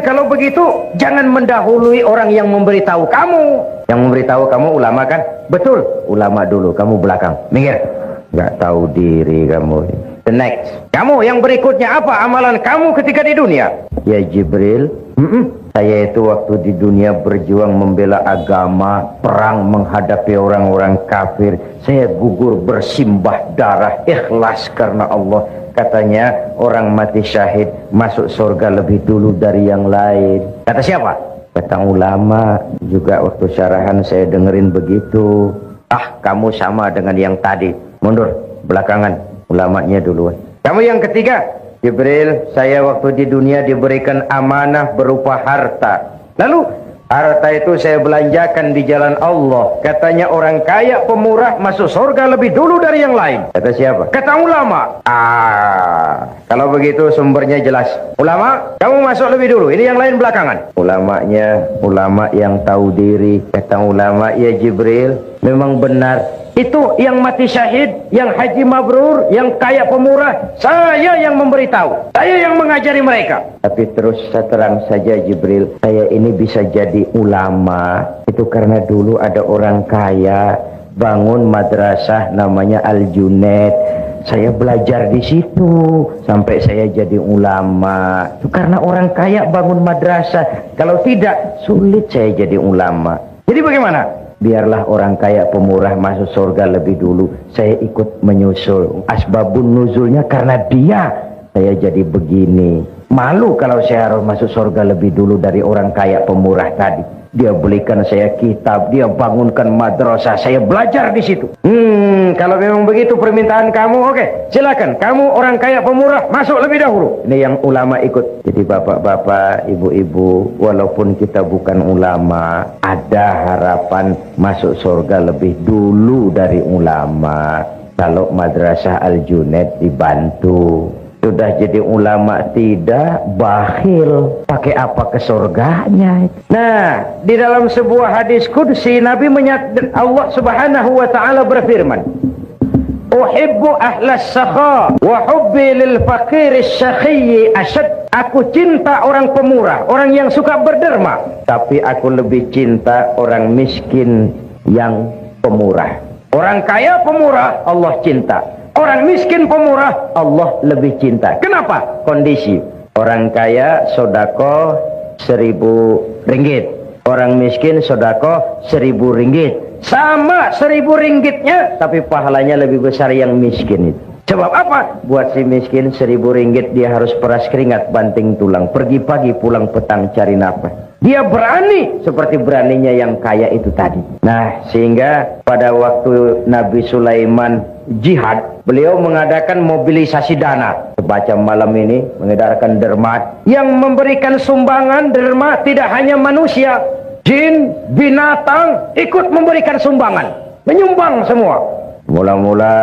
Kalau begitu jangan mendahului orang yang memberitahu kamu. Yang memberitahu kamu ulama kan? Betul. Ulama dulu, kamu belakang. Minggir. Gak tahu diri kamu. The next. Kamu yang berikutnya apa amalan kamu ketika di dunia? Ya Jibril. Saya itu waktu di dunia berjuang membela agama, perang menghadapi orang-orang kafir. Saya gugur bersimbah darah, ikhlas karena Allah. Katanya orang mati syahid masuk surga lebih dulu dari yang lain. Kata siapa? Kata ulama. Juga waktu syarahan saya dengerin begitu. Kamu sama dengan yang tadi. Mundur, belakangan. Ulamanya duluan. Kamu yang ketiga. Jibril, saya waktu di dunia diberikan amanah berupa harta. Lalu harta itu saya belanjakan di jalan Allah. Katanya orang kaya pemurah masuk surga lebih dulu dari yang lain. Kata siapa? Kata ulama. Kalau begitu sumbernya jelas. Ulama, kamu masuk lebih dulu. Ini yang lain belakangan. Ulamanya, ulama yang tahu diri. Kata ulama, ya Jibril, memang benar. Itu yang mati syahid, yang haji mabrur, yang kaya pemurah, saya yang memberitahu, saya yang mengajari mereka. Tapi terus terang saja Jibril, saya ini bisa jadi ulama itu karena dulu ada orang kaya bangun madrasah namanya Al-Junaid. Saya belajar di situ sampai saya jadi ulama. Itu karena orang kaya bangun madrasah. Kalau tidak, sulit saya jadi ulama. Jadi bagaimana? Biarlah orang kaya pemurah masuk surga lebih dulu. Saya ikut menyusul. Asbabun nuzulnya karena dia saya jadi begini. Malu kalau saya harus masuk surga lebih dulu dari orang kaya pemurah tadi. Dia belikan saya kitab, dia bangunkan madrasah, saya belajar di situ. Kalau memang begitu permintaan kamu, oke, silakan. Kamu orang kaya pemurah, masuk lebih dahulu. Ini yang ulama ikut. Jadi bapak-bapak, ibu-ibu, walaupun kita bukan ulama, ada harapan masuk surga lebih dulu dari ulama. Kalau Madrasah Al-Junaid dibantu. Sudah jadi ulama tidak, bakhil, pakai apa ke surganya? Nah, di dalam sebuah hadis qudsi Nabi menyatakan, Allah Subhanahu wa taala berfirman, "Uhibbu ahlas sakha wa hubbi lil faqiris syaqi ashad." Aku cinta orang pemurah, orang yang suka berderma, tapi aku lebih cinta orang miskin yang pemurah. Orang kaya pemurah, Allah cinta. Orang miskin pemurah, Allah lebih cinta. Kenapa? Kondisi. Orang kaya sodako 1.000 ringgit. Orang miskin sodako 1.000 ringgit. Sama 1.000 ringgitnya, tapi pahalanya lebih besar yang miskin itu. Sebab apa? Buat si miskin 1.000 ringgit dia harus peras keringat banting tulang. Pergi pagi pulang petang cari nafas. Dia berani seperti beraninya yang kaya itu tadi. Nah, sehingga pada waktu Nabi Sulaiman jihad, beliau mengadakan mobilisasi dana. Sebaca malam ini mengedarkan derma. Yang memberikan sumbangan derma tidak hanya manusia, jin, binatang ikut memberikan sumbangan. Menyumbang semua. Mula-mula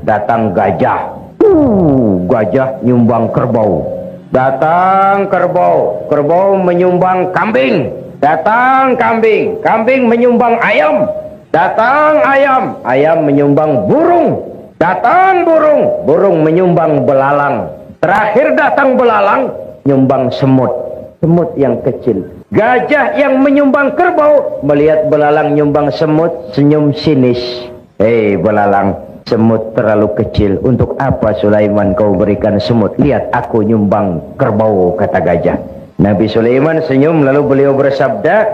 datang gajah. Gajah nyumbang kerbau. Datang kerbau, kerbau menyumbang kambing. Datang kambing, kambing menyumbang ayam. Datang ayam, ayam menyumbang burung. Datang burung, burung menyumbang belalang. Terakhir datang belalang, nyumbang semut. Semut yang kecil. Gajah yang menyumbang kerbau, melihat belalang nyumbang semut, senyum sinis. Hei belalang, semut terlalu kecil. Untuk apa Sulaiman kau berikan semut? Lihat aku nyumbang kerbau, kata gajah. Nabi Sulaiman senyum lalu beliau bersabda,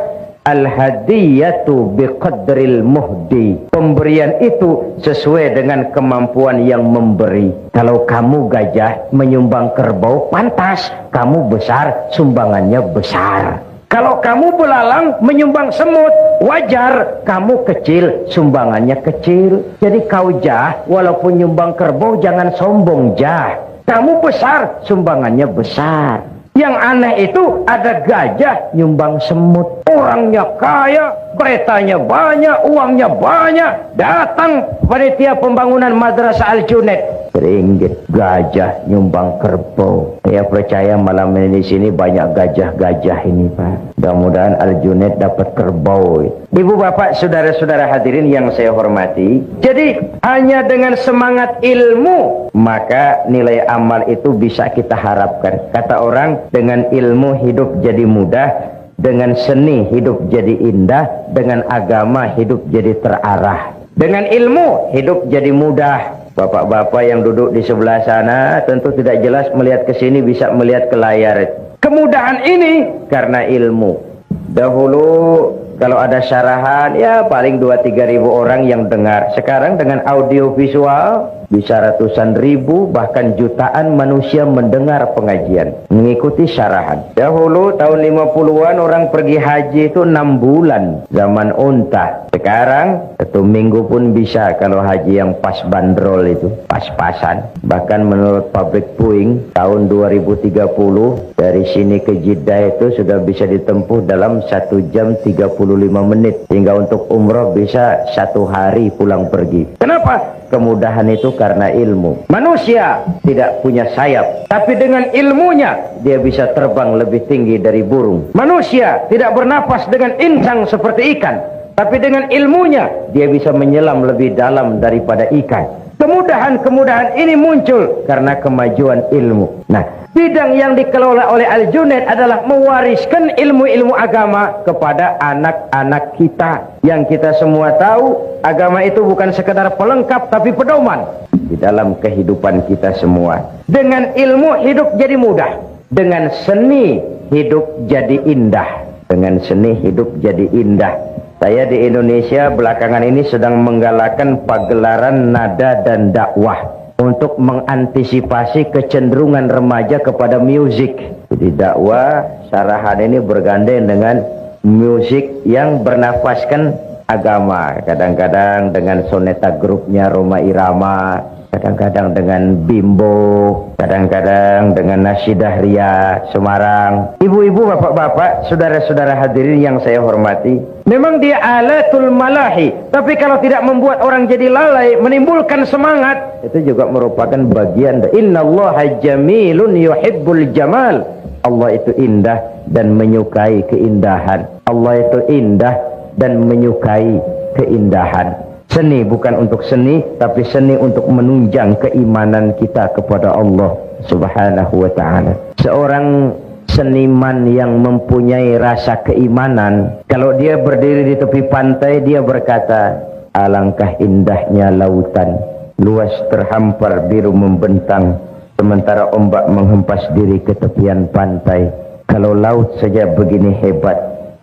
Al-hadiyatu biqadril muhdi. Pemberian itu sesuai dengan kemampuan yang memberi. Kalau kamu gajah menyumbang kerbau, pantas. Kamu besar, sumbangannya besar. Kalau kamu belalang menyumbang semut, wajar. Kamu kecil, sumbangannya kecil. Jadi kau jah, walaupun nyumbang kerbau jangan sombong jah. Kamu besar, sumbangannya besar. Yang aneh itu ada gajah nyumbang semut. Orangnya kaya, keretanya banyak, uangnya banyak. Datang panitia pembangunan Madrasah Al-Junaid. Ringgit gajah nyumbang kerbau. Saya percaya malam ini di sini banyak gajah-gajah ini, Pak. Mudah-mudahan Al-Junaid dapat kerbau. Ibu bapak, saudara-saudara hadirin yang saya hormati. Jadi hanya dengan semangat ilmu maka nilai amal itu bisa kita harapkan. Kata orang, dengan ilmu hidup jadi mudah, dengan seni hidup jadi indah, dengan agama hidup jadi terarah. Dengan ilmu hidup jadi mudah. Bapak-bapak yang duduk di sebelah sana tentu tidak jelas melihat ke sini, bisa melihat ke layar. Kemudahan ini karena ilmu. Dahulu kalau ada syarahan ya paling 2-3 ribu orang yang dengar. Sekarang dengan audio visual bisa ratusan ribu bahkan jutaan manusia mendengar pengajian, mengikuti syarahan. Dahulu tahun 50-an orang pergi haji itu 6 bulan zaman unta. Sekarang 1 minggu pun bisa kalau haji yang pas bandrol itu, pas-pasan. Bahkan menurut pabrik Boeing tahun 2030 dari sini ke Jeddah itu sudah bisa ditempuh dalam 1 jam 35 menit. Hingga untuk umroh bisa 1 hari pulang pergi. Kenapa? Kemudahan itu karena ilmu. Manusia tidak punya sayap, tapi dengan ilmunya dia bisa terbang lebih tinggi dari burung. Manusia tidak bernapas dengan insang seperti ikan, tapi dengan ilmunya dia bisa menyelam lebih dalam daripada ikan. Kemudahan-kemudahan ini muncul karena kemajuan ilmu. Nah, bidang yang dikelola oleh Al-Junaid adalah mewariskan ilmu-ilmu agama kepada anak-anak kita. Yang kita semua tahu, agama itu bukan sekedar pelengkap tapi pedoman di dalam kehidupan kita semua. Dengan ilmu hidup jadi mudah, dengan seni hidup jadi indah. Dengan seni hidup jadi indah. Saya di Indonesia belakangan ini sedang menggalakkan pagelaran nada dan dakwah. untuk mengantisipasi kecenderungan remaja kepada musik. Jadi dakwah Sarahan ini bergandeng dengan musik yang bernafaskan agama. Kadang-kadang dengan soneta grupnya Roma Irama, kadang-kadang dengan Bimbo, kadang-kadang dengan Nasyidah Ria Semarang. Ibu-ibu, bapak-bapak, saudara-saudara hadirin yang saya hormati, memang dia alatul malahi, tapi kalau tidak membuat orang jadi lalai, menimbulkan semangat, itu juga merupakan bagian. Innallaha jamilun yuhibbul jamal. Allah itu indah dan menyukai keindahan. Allah itu indah dan menyukai keindahan. Seni bukan untuk seni, tapi seni untuk menunjang keimanan kita kepada Allah Subhanahu wa ta'ala. Seorang seniman yang mempunyai rasa keimanan, kalau dia berdiri di tepi pantai, dia berkata, alangkah indahnya lautan, luas terhampar biru membentang, sementara ombak menghempas diri ke tepian pantai. Kalau laut saja begini hebat,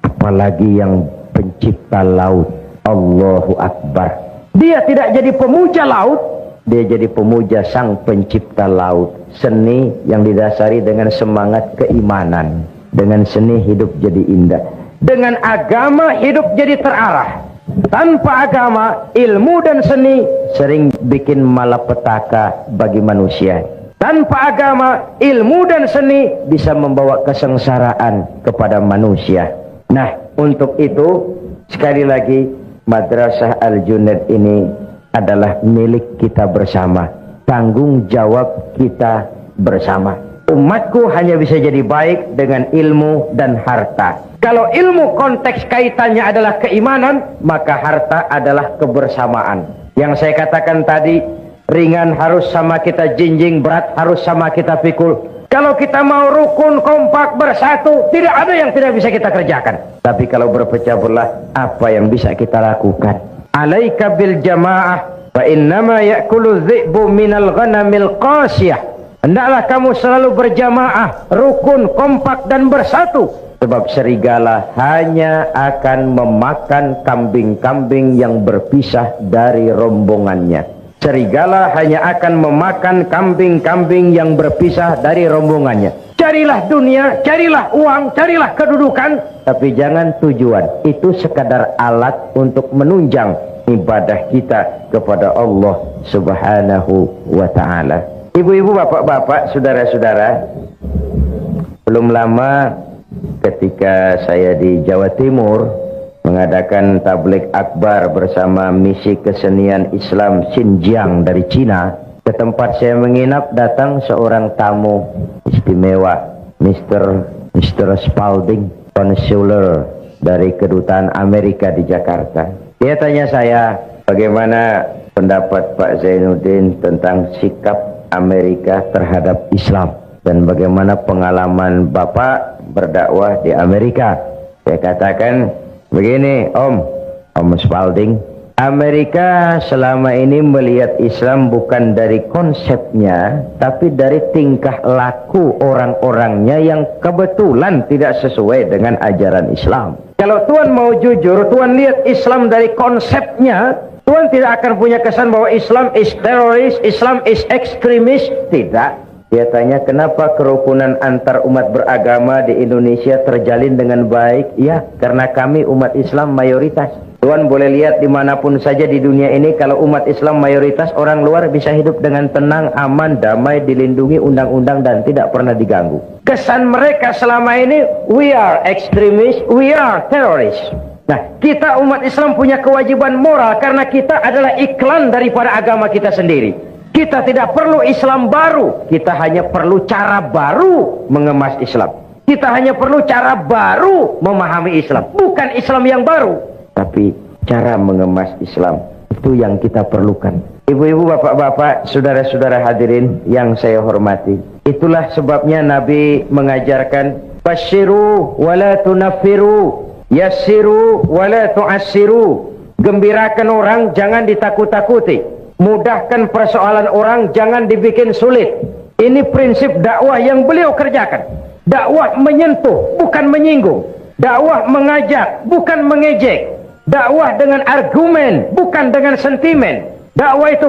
apalagi yang pencipta laut. Allahu Akbar. Dia tidak jadi pemuja laut, dia jadi pemuja sang pencipta laut. Seni yang didasari dengan semangat keimanan. Dengan seni hidup jadi indah. Dengan agama hidup jadi terarah. Tanpa agama, ilmu dan seni sering bikin malapetaka bagi manusia. Tanpa agama, ilmu dan seni bisa membawa kesengsaraan kepada manusia. Nah, untuk itu sekali lagi, Madrasah Al-Junaid ini adalah milik kita bersama, tanggung jawab kita bersama. Umatku hanya bisa jadi baik dengan ilmu dan harta. Kalau ilmu konteks kaitannya adalah keimanan, maka harta adalah kebersamaan. Yang saya katakan tadi, ringan harus sama kita jinjing, berat harus sama kita pikul. Kalau kita mau rukun, kompak, bersatu, tidak ada yang tidak bisa kita kerjakan. Tapi kalau berpecah belah, apa yang bisa kita lakukan? Alaika bil jamaah, fa innama ya'kulu dhi'bu minal ghanamil qasiyah. Hendaklah kamu selalu berjamaah, rukun, kompak, dan bersatu. Sebab serigala hanya akan memakan kambing-kambing yang berpisah dari rombongannya. Serigala hanya akan memakan kambing-kambing yang berpisah dari rombongannya. Carilah dunia, carilah uang, carilah kedudukan, tapi jangan tujuan. Itu sekadar alat untuk menunjang ibadah kita kepada Allah Subhanahu wa ta'ala. Ibu-ibu, bapak-bapak, saudara-saudara, belum lama ketika saya di Jawa Timur mengadakan tabligh akbar bersama misi kesenian Islam Xinjiang dari Cina, ke tempat saya menginap datang seorang tamu istimewa, Mr. Spalding, konsuler dari kedutaan Amerika di Jakarta. Dia tanya saya, bagaimana pendapat Pak Zainuddin tentang sikap Amerika terhadap Islam dan bagaimana pengalaman Bapak berdakwah di Amerika. Saya katakan, begini Om Spalding, Amerika selama ini melihat Islam bukan dari konsepnya, tapi dari tingkah laku orang-orangnya yang kebetulan tidak sesuai dengan ajaran Islam. Kalau Tuhan mau jujur, Tuhan lihat Islam dari konsepnya, Tuhan tidak akan punya kesan bahwa Islam is teroris, Islam is ekstremis. Tidak. Dia tanya, kenapa kerukunan antar umat beragama di Indonesia terjalin dengan baik? Ya, karena kami umat Islam mayoritas. Tuhan boleh lihat dimanapun saja di dunia ini, kalau umat Islam mayoritas, orang luar bisa hidup dengan tenang, aman, damai, dilindungi undang-undang dan tidak pernah diganggu. Kesan mereka selama ini, we are extremists, we are terrorists. Nah, kita umat Islam punya kewajiban moral karena kita adalah iklan daripada agama kita sendiri. Kita tidak perlu Islam baru, kita hanya perlu cara baru mengemas Islam. Kita hanya perlu cara baru memahami Islam. Bukan Islam yang baru, tapi cara mengemas Islam. Itu yang kita perlukan. Ibu-ibu, bapak-bapak, saudara-saudara hadirin yang saya hormati. Itulah sebabnya Nabi mengajarkan, basyiru wa la tunaffiru, yassiru wa la tu'assiru. Gembirakan orang, jangan ditakut-takuti. Mudahkan persoalan orang, jangan dibikin sulit. Ini prinsip dakwah yang beliau kerjakan. Dakwah menyentuh, bukan menyinggung. Dakwah mengajak, bukan mengejek. Dakwah dengan argumen, bukan dengan sentimen. Dakwah itu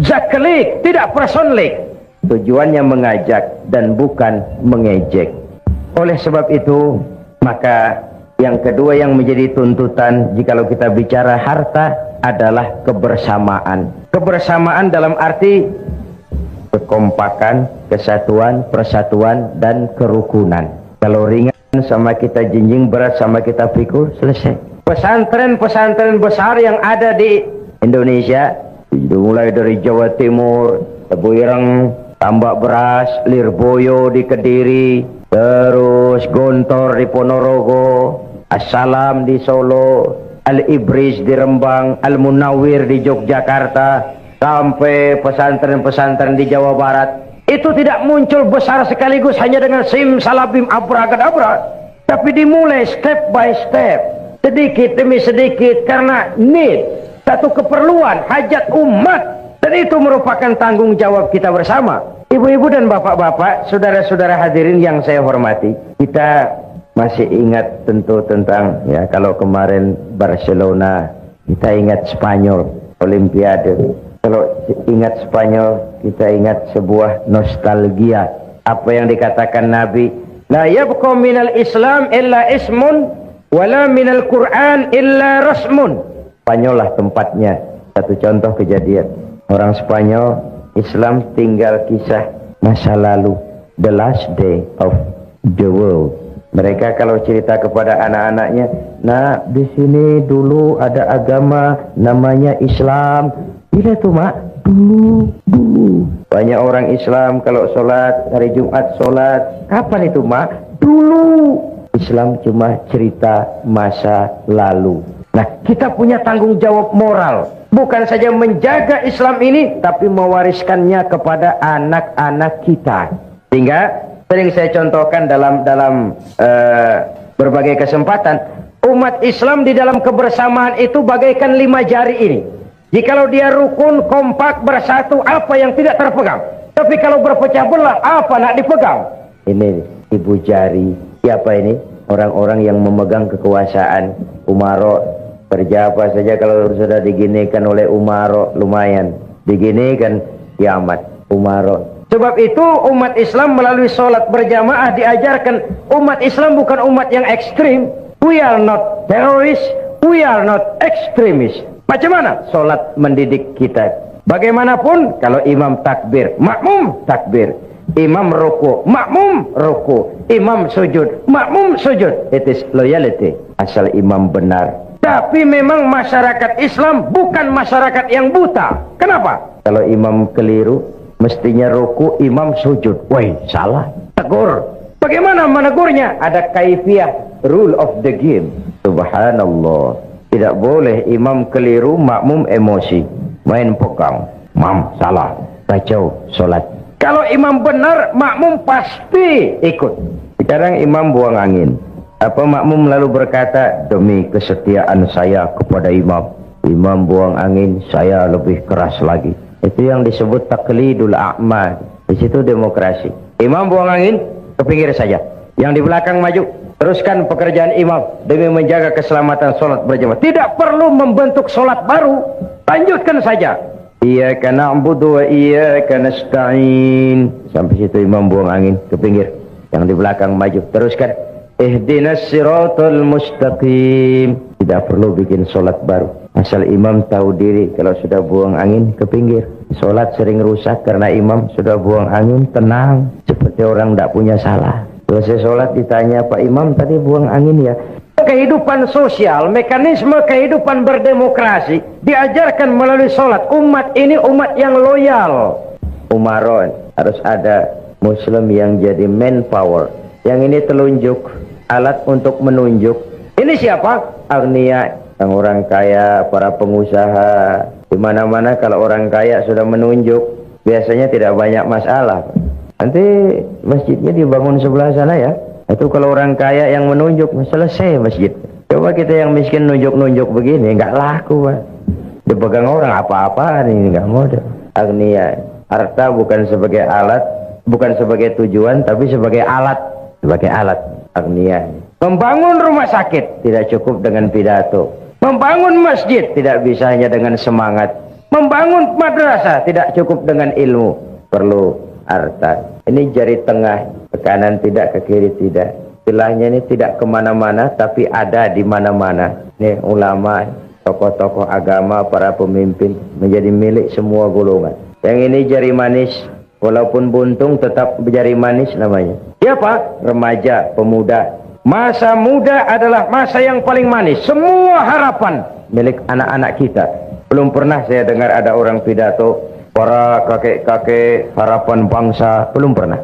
zaklik, tidak personlik. Tujuannya mengajak dan bukan mengejek. Oleh sebab itu, maka yang kedua yang menjadi tuntutan jikalau kita bicara harta adalah kebersamaan. Kebersamaan dalam arti kekompakan, kesatuan, persatuan, dan kerukunan. Kalau ringan sama kita jinjing, berat sama kita pikul, selesai. Pesantren-pesantren besar yang ada di Indonesia, mulai dari Jawa Timur, Tebuireng, Tambak Beras, Lirboyo di Kediri, terus Gontor di Ponorogo, Assalam di Solo, Al-Ibris di Rembang, Al-Munawir di Yogyakarta, sampai pesantren-pesantren di Jawa Barat. Itu tidak muncul besar sekaligus hanya dengan simsalabim abracadabra, tapi dimulai step by step, sedikit demi sedikit, karena need, satu keperluan, hajat umat, dan itu merupakan tanggung jawab kita bersama. Ibu-ibu dan bapak-bapak, saudara-saudara hadirin yang saya hormati, kita masih ingat tentu tentang, ya, kalau kemarin Barcelona, kita ingat Spanyol, Olimpiade. Kalau ingat Spanyol, kita ingat sebuah nostalgia. Apa yang dikatakan Nabi, la yabqa minal Islam illa ismun, wala minal Quran illa rasmun. Spanyol lah tempatnya. Satu contoh kejadian. Orang Spanyol, Islam tinggal kisah masa lalu, the last day of the world. Mereka kalau cerita kepada anak-anaknya, nah di sini dulu ada agama namanya Islam. Bila tuh mak, dulu. Banyak orang Islam kalau sholat, hari Jumat sholat. Kapan itu mak? Dulu. Islam cuma cerita masa lalu. Nah, kita punya tanggung jawab moral. Bukan saja menjaga Islam ini, tapi mewariskannya kepada anak-anak kita. Sehingga sering saya contohkan dalam berbagai kesempatan, umat Islam di dalam kebersamaan itu bagaikan 5 jari ini. Jikalau dia rukun, kompak, bersatu, apa yang tidak terpegang. Tapi kalau berpecah belah, apa nak dipegang? Ini ibu jari. Siapa ini? Orang-orang yang memegang kekuasaan. Umaro, kerja apa saja kalau sudah diginikan oleh Umaro, lumayan. Diginikan, kiamat. Umaro. Sebab itu umat Islam melalui sholat berjamaah diajarkan, umat Islam bukan umat yang ekstrim. We are not terrorists, we are not extremists. Macam mana? Sholat mendidik kita. Bagaimanapun, kalau imam takbir, makmum takbir. Imam ruku, makmum ruku. Imam sujud, makmum sujud. It is loyalty. Asal imam benar. Tapi memang masyarakat Islam bukan masyarakat yang buta. Kenapa? Kalau imam keliru, mestinya ruku, imam sujud. Woi, salah. Tegur. Bagaimana menegurnya? Ada kaifiah, rule of the game. Subhanallah. Tidak boleh imam keliru, makmum emosi. Main pegang. Mam, salah. Kacau solat. Kalau imam benar, makmum pasti ikut. Sekarang imam buang angin. Apa makmum lalu berkata, demi kesetiaan saya kepada imam. Imam buang angin, saya lebih keras lagi. Itu yang disebut taklidul a'ma. Di situ demokrasi. Imam buang angin, ke pinggir saja. Yang di belakang maju. Teruskan pekerjaan imam demi menjaga keselamatan sholat berjamaah. Tidak perlu membentuk sholat baru. Lanjutkan saja. Iyyaka na'budu wa iyyaka nasta'in. Sampai situ imam buang angin ke pinggir. Yang di belakang maju. Teruskan. Ihdinas siratal mustaqim. Tidak perlu bikin sholat baru. Asal imam tahu diri, kalau sudah buang angin ke pinggir. Sholat sering rusak karena imam sudah buang angin, tenang. Seperti orang tidak punya salah. Selesai sholat ditanya, Pak Imam tadi buang angin ya. Kehidupan sosial, mekanisme kehidupan berdemokrasi diajarkan melalui sholat. Umat ini umat yang loyal. Umaron, harus ada Muslim yang jadi manpower. Yang ini telunjuk, alat untuk menunjuk. Ini siapa? Agniya, yang orang kaya, para pengusaha. Di mana-mana kalau orang kaya sudah menunjuk, biasanya tidak banyak masalah. Nanti masjidnya dibangun sebelah sana ya. Itu kalau orang kaya yang menunjuk, selesai masjid. Coba kita yang miskin nunjuk-nunjuk begini, nggak laku Pak. Dipegang orang apa-apaan ini, nggak modal. Agniya, harta bukan sebagai alat, bukan sebagai tujuan, tapi sebagai alat. Sebagai alat, agniya. Membangun rumah sakit tidak cukup dengan pidato. Membangun masjid tidak bisa hanya dengan semangat. Membangun madrasah tidak cukup dengan ilmu, perlu harta. Ini jari tengah, ke kanan tidak, ke kiri tidak. Istilahnya ini tidak kemana-mana, tapi ada di mana-mana. Nih ulama, tokoh-tokoh agama, para pemimpin menjadi milik semua golongan. Yang ini jari manis, walaupun buntung tetap jari manis namanya. Siapa? Remaja, pemuda. Masa muda adalah masa yang paling manis. Semua harapan milik anak-anak kita. Belum pernah saya dengar ada orang pidato para kakek-kakek harapan bangsa. Belum pernah.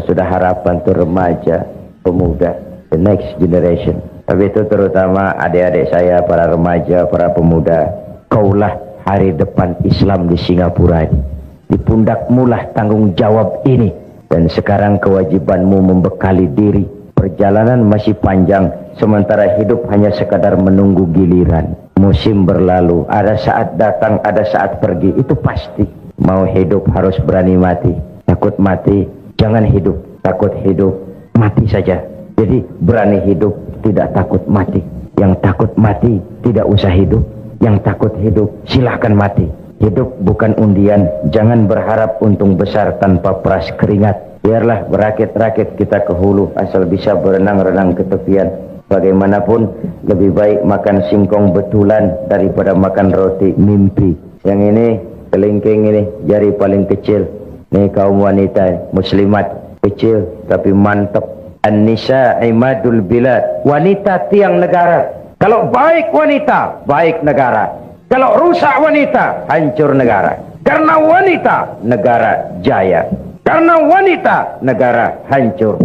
Sudah harapan itu remaja, pemuda, the next generation. Tapi itu terutama adik-adik saya, para remaja, para pemuda. Kaulah hari depan Islam di Singapura ini. Di pundakmulah tanggung jawab ini. Dan sekarang kewajibanmu membekali diri. Perjalanan masih panjang, sementara hidup hanya sekadar menunggu giliran. Musim berlalu, ada saat datang, ada saat pergi, itu pasti. Mau hidup harus berani mati. Takut mati, jangan hidup. Takut hidup, mati saja. Jadi berani hidup, tidak takut mati. Yang takut mati, tidak usah hidup. Yang takut hidup, silahkan mati. Hidup bukan undian, jangan berharap untung besar tanpa peras keringat. Biarlah berakit-rakit kita ke hulu, asal bisa berenang-renang ke tepian. Bagaimanapun lebih baik makan singkong betulan daripada makan roti mimpi. Yang ini kelingking ini jari paling kecil. Nih kaum wanita muslimat kecil tapi mantap. An-nisa imadul bilad. Wanita tiang negara. Kalau baik wanita, baik negara. Kalau rusak wanita, hancur negara. Karena wanita, negara jaya. Karena wanita, negara hancur.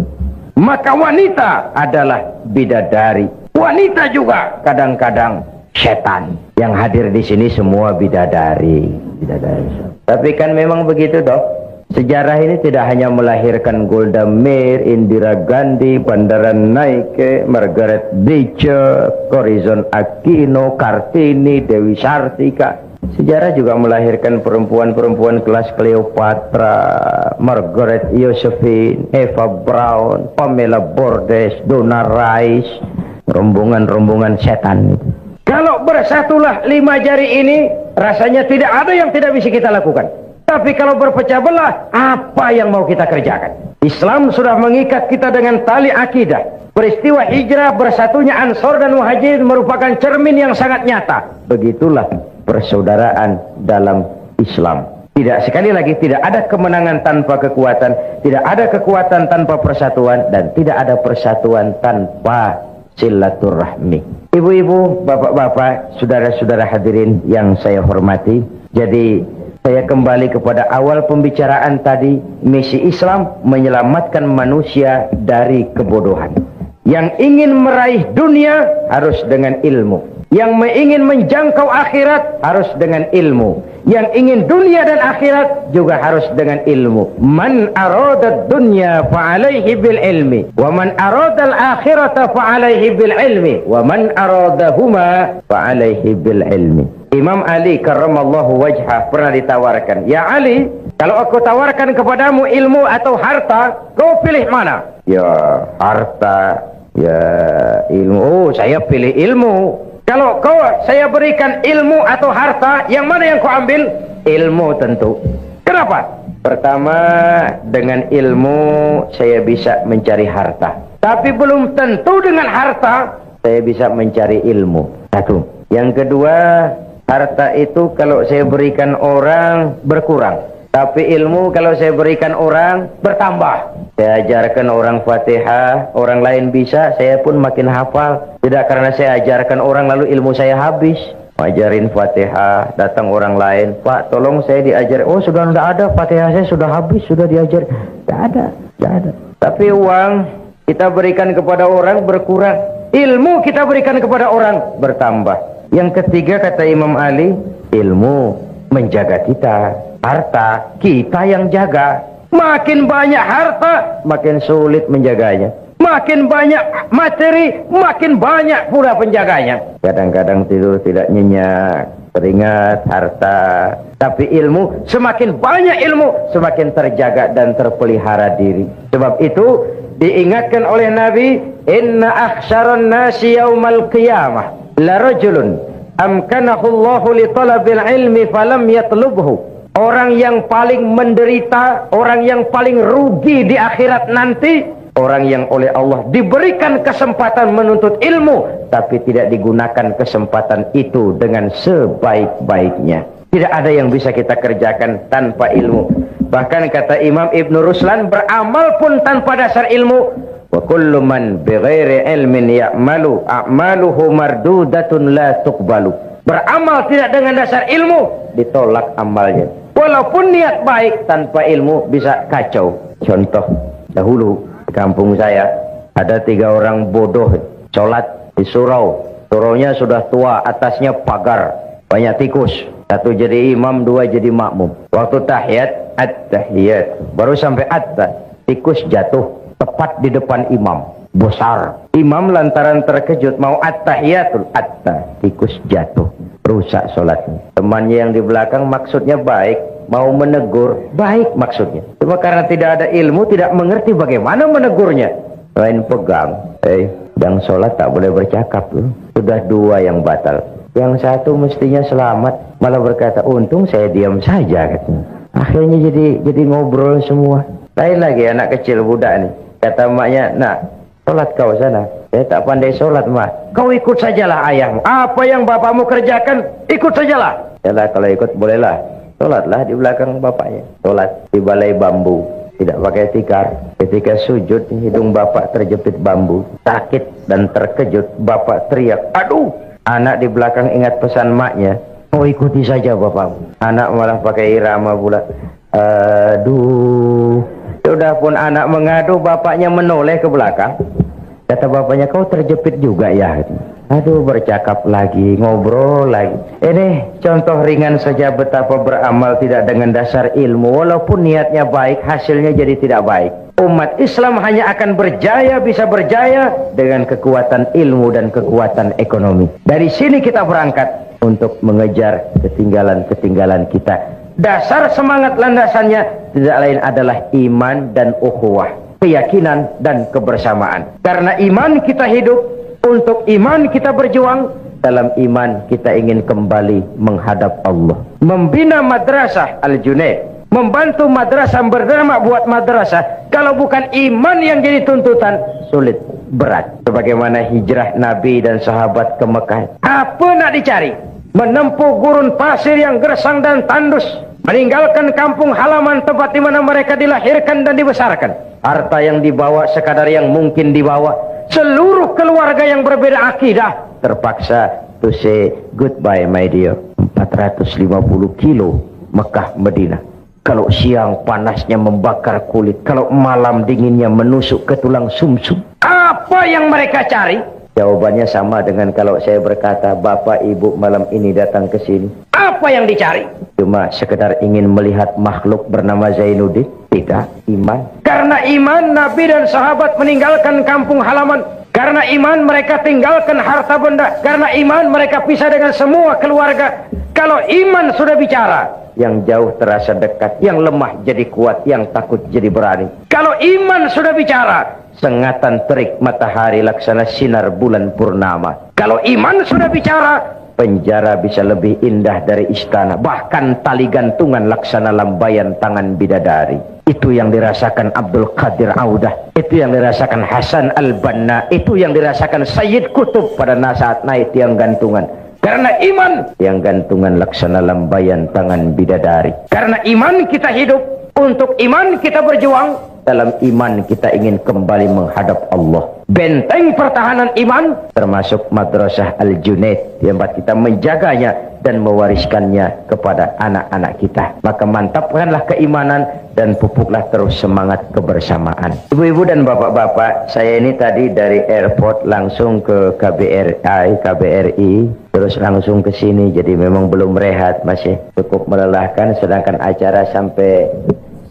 Maka wanita adalah bidadari. Wanita juga kadang-kadang setan. Yang hadir di sini semua bidadari. Tapi kan memang begitu dok. Sejarah ini tidak hanya melahirkan Golda Meir, Indira Gandhi, Bandaran Naike, Margaret Thatcher, Corazon Aquino, Kartini, Dewi Sartika. Sejarah juga melahirkan perempuan-perempuan kelas Cleopatra, Margaret Josephine, Eva Braun, Pamela Bordes, Donna Rice, rombongan-rombongan setan itu. Kalau bersatulah 5 jari ini, rasanya tidak ada yang tidak bisa kita lakukan. Tapi kalau berpecah belah, apa yang mau kita kerjakan? Islam sudah mengikat kita dengan tali akidah. Peristiwa hijrah bersatunya Ansor dan Muhajirin merupakan cermin yang sangat nyata. Begitulah persaudaraan dalam Islam. Tidak, sekali lagi, tidak ada kemenangan tanpa kekuatan, tidak ada kekuatan tanpa persatuan, dan tidak ada persatuan tanpa silaturahmi. Ibu-ibu, bapak-bapak, saudara-saudara hadirin yang saya hormati. Jadi saya kembali kepada awal pembicaraan tadi. Misi Islam menyelamatkan manusia dari kebodohan. Yang ingin meraih dunia harus dengan ilmu. Yang ingin menjangkau akhirat harus dengan ilmu. Yang ingin dunia dan akhirat juga harus dengan ilmu. Man arada dunya fa'alaihi bil ilmi. Wa man arada al-akhirata fa'alaihi bil ilmi. Wa man aradahuma fa'alaihi bil ilmi. Imam Ali karramallahu wajhah pernah ditawarkan, ya Ali, kalau aku tawarkan kepadamu ilmu atau harta, kau pilih mana? Ya harta, ya ilmu. Oh, saya pilih ilmu. Kalau saya berikan ilmu atau harta, yang mana yang kau ambil? Ilmu tentu. Kenapa? Pertama, dengan ilmu saya bisa mencari harta. Tapi belum tentu dengan harta saya bisa mencari ilmu. Satu. Yang kedua, harta itu kalau saya berikan orang berkurang. Tapi ilmu kalau saya berikan orang bertambah. Saya ajarkan orang Fatihah, orang lain bisa, saya pun makin hafal. Tidak karena saya ajarkan orang lalu ilmu saya habis. Ajarin Fatihah, datang orang lain, Pak tolong saya diajar. Oh sudah tidak ada, Fatihah saya sudah habis, sudah diajar. Tidak ada. Tapi uang kita berikan kepada orang berkurang. Ilmu kita berikan kepada orang bertambah. Yang ketiga kata Imam Ali, ilmu menjaga kita. Harta kita yang jaga. Makin banyak harta, makin sulit menjaganya. Makin banyak materi, makin banyak pula penjaganya. Kadang-kadang tidur tidak nyenyak, teringat harta. Tapi ilmu, semakin banyak ilmu, semakin terjaga dan terpelihara diri. Sebab itu diingatkan oleh Nabi, inna akhsyaran nasi yaumal qiyamah la rajulun amkanahu Allahu li talabil ilmi falam yatlubhu. Orang yang paling menderita, orang yang paling rugi di akhirat nanti, orang yang oleh Allah diberikan kesempatan menuntut ilmu, tapi tidak digunakan kesempatan itu dengan sebaik-baiknya. Tidak ada yang bisa kita kerjakan tanpa ilmu. Bahkan kata Imam Ibn Ruslan, beramal pun tanpa dasar ilmu. Wa kullu man bighairi ilmin ya'malu a'maluhu mardudatun la tuqbalu. Beramal tidak dengan dasar ilmu, ditolak amalnya. Walaupun niat baik, tanpa ilmu bisa kacau. Contoh, dahulu di kampung saya ada 3 orang bodoh sholat di surau. Suraunya sudah tua, atasnya pagar, banyak tikus. 1 jadi imam, 2 jadi makmum. Waktu tahiyat, at-tahiyat, baru sampai tikus jatuh tepat di depan imam, besar. Imam lantaran terkejut mau at-tahiyatul, tikus jatuh, rusak sholatnya. Temannya yang di belakang maksudnya baik, mau menegur, baik maksudnya. Cuma karena tidak ada ilmu, tidak mengerti bagaimana menegurnya. Lain pegang, yang sholat tak boleh bercakap loh. Sudah 2 yang batal. Yang 1 mestinya selamat, malah berkata, untung saya diam saja katanya. Akhirnya jadi ngobrol semua. Lain lagi anak kecil budak nih. Kata maknya, nak, sholat kau sana. Saya tak pandai sholat, mak. Kau ikut sajalah ayahmu. Apa yang bapakmu kerjakan, ikut sajalah. Yalah, kalau ikut bolehlah. Sholatlah di belakang bapaknya. Sholat di balai bambu, tidak pakai tikar. Ketika sujud, hidung bapak terjepit bambu. Sakit dan terkejut, bapak teriak, aduh. Anak di belakang ingat pesan maknya, oh ikuti saja bapakmu. Anak malah pakai irama pula, aduh. Sudah pun anak mengadu, bapaknya menoleh ke belakang. Kata bapaknya, kau terjepit juga ya? Aduh, bercakap lagi, ngobrol lagi. Ini contoh ringan saja betapa beramal tidak dengan dasar ilmu. Walaupun niatnya baik, hasilnya jadi tidak baik. Umat Islam hanya akan berjaya, bisa berjaya dengan kekuatan ilmu dan kekuatan ekonomi. Dari sini kita berangkat untuk mengejar ketinggalan-ketinggalan kita. Dasar semangat landasannya tidak lain adalah iman dan ukhuwah, keyakinan dan kebersamaan. Karena iman kita hidup, untuk iman kita berjuang, dalam iman kita ingin kembali menghadap Allah. Membina madrasah Al-Junaid, membantu madrasah, berdamai buat madrasah, kalau bukan iman yang jadi tuntutan, sulit, berat. Sebagaimana hijrah Nabi dan sahabat ke Mekah. Apa nak dicari? Menempuh gurun pasir yang gersang dan tandus, meninggalkan kampung halaman tempat di mana mereka dilahirkan dan dibesarkan. Harta yang dibawa sekadar yang mungkin dibawa. Seluruh keluarga yang berbeda akidah terpaksa to say goodbye my dear. 450 kilo Mekah Madinah. Kalau siang panasnya membakar kulit, kalau malam dinginnya menusuk ke tulang sumsum. Apa yang mereka cari? Jawabannya sama dengan kalau saya berkata, Bapak Ibu malam ini datang ke sini. Apa yang dicari? Cuma sekedar ingin melihat makhluk bernama Zainuddin? Tidak, iman. Karena iman, Nabi dan sahabat meninggalkan kampung halaman. Karena iman, mereka tinggalkan harta benda. Karena iman, mereka pisah dengan semua keluarga. Kalau iman sudah bicara, yang jauh terasa dekat, yang lemah jadi kuat, yang takut jadi berani. Kalau iman sudah bicara, sengatan terik matahari laksana sinar bulan purnama. Kalau iman sudah bicara, penjara bisa lebih indah dari istana. Bahkan tali gantungan laksana lambayan tangan bidadari. Itu yang dirasakan Abdul Qadir Audah. Itu yang dirasakan Hasan Al-Banna. Itu yang dirasakan Sayyid Qutb pada saat naik tiang gantungan. Karena iman, tiang gantungan laksana lambayan tangan bidadari. Karena iman kita hidup, untuk iman kita berjuang. Dalam iman kita ingin kembali menghadap Allah. Benteng pertahanan iman termasuk Madrasah Al-Junaid, tempat kita menjaganya dan mewariskannya kepada anak-anak kita. Maka mantapkanlah keimanan dan pupuklah terus semangat kebersamaan. Ibu-ibu dan bapak-bapak, saya ini tadi dari airport langsung ke KBRI, terus langsung ke sini. Jadi memang belum rehat, masih cukup melelahkan, sedangkan acara sampai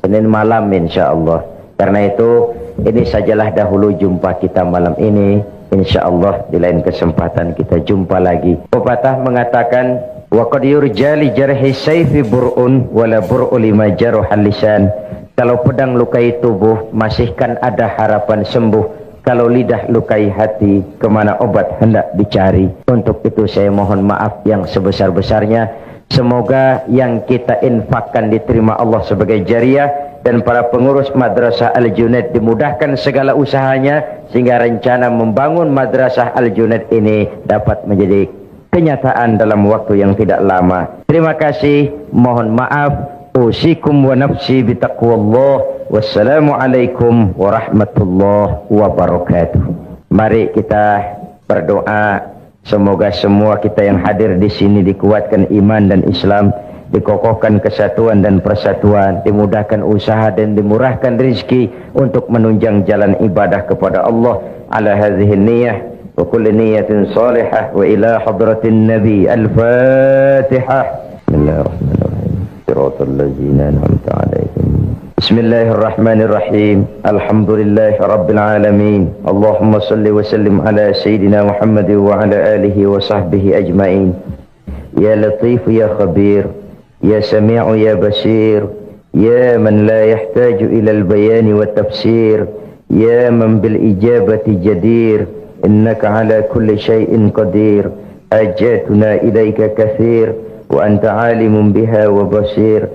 Senin malam insya Allah. Karena itu, ini sajalah dahulu jumpa kita malam ini. Insya Allah di lain kesempatan kita jumpa lagi. Pepatah mengatakan, wa qad yurja li jarhi sayfi bur'un wala bur'u lima jaruhal lisan. Kalau pedang lukai tubuh, masih kan ada harapan sembuh. Kalau lidah lukai hati, kemana obat hendak dicari. Untuk itu saya mohon maaf yang sebesar-besarnya. Semoga yang kita infakkan diterima Allah sebagai jariah, dan para pengurus Madrasah Al-Junaid dimudahkan segala usahanya, sehingga rencana membangun Madrasah Al-Junaid ini dapat menjadi kenyataan dalam waktu yang tidak lama. Terima kasih, mohon maaf. Usikum wa nafsi bitaqwallah. Wassalamualaikum warahmatullahi wabarakatuh. Mari kita berdoa, semoga semua kita yang hadir di sini dikuatkan iman dan Islam, dikokohkan kesatuan dan persatuan, dimudahkan usaha dan dimurahkan rezeki untuk menunjang jalan ibadah kepada Allah. Ala hadhihi niyyah wa kulli niyyatin salihah wa ila hadratin nabi. Al-Fatihah. Bismillahirrahmanirrahim. Siratal ladzina an'amta 'alaihim. Bismillahirrahmanirrahim. Alhamdulillahi rabbil alamin. Allahumma salli wa sallim ala sayyidina Muhammad wa ala alihi wa sahbihi ajma'in. Ya Latif ya Khabir, ya Sami'u ya Basir, ya man la yahtaju ila al-bayan wa tafsir, ya man bil ijabati jadir, innaka ala kulli shay'in qadir. Hajatuna ilayka kathir wa anta alimun biha wa basir.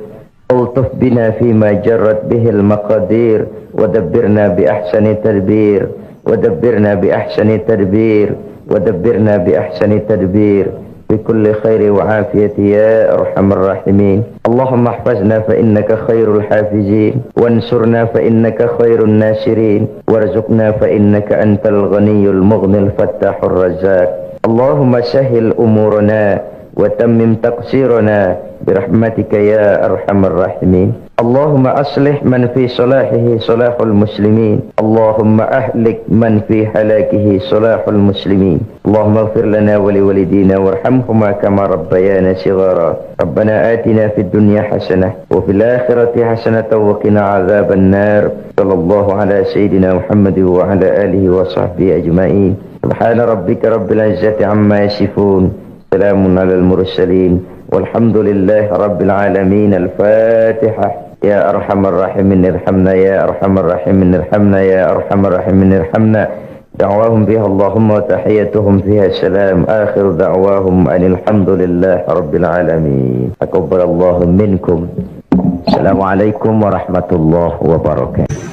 Ultuf bina fima jarrat bihil maqadir, wa dabbirna bi ahsani tadbir, wa dabbirna bi ahsani tadbir, wa dabbirna bi ahsani tadbir. بكل خير وعافية يا أرحم الراحمين. اللهم احفظنا فإنك خير الحافظين، وانصرنا فإنك خير الناصرين، وارزقنا فإنك أنت الغني المغني الفتاح الرزاق. اللهم سهل أمورنا وتمم تقصيرنا برحمتك يا أرحم الراحمين. اللهم أصلح من في صلاحه صلاح المسلمين، اللهم أهلك من في هلاكه صلاح المسلمين. اللهم اغفر لنا ولوالدينا وارحمهما كما ربيانا صغارا. ربنا آتنا في الدنيا حسنة وفي الآخرة حسنة وقنا عذاب النار. صلى الله على سيدنا محمد وعلى آله وصحبه أجمعين. سبحان ربك رب العزة عما يصفون، سلام على المرسلين، والحمد لله رب العالمين. الفاتحة. يا أرحم الراحمين ارحمنا، يا أرحم الراحمين ارحمنا، يا أرحم الراحمين ارحمنا. دعواهم بها اللهم وتحيتهم فيها سلام. آخر دعواهم أن الحمد لله رب العالمين. تقبل الله منكم. السلام عليكم ورحمة الله وبركاته.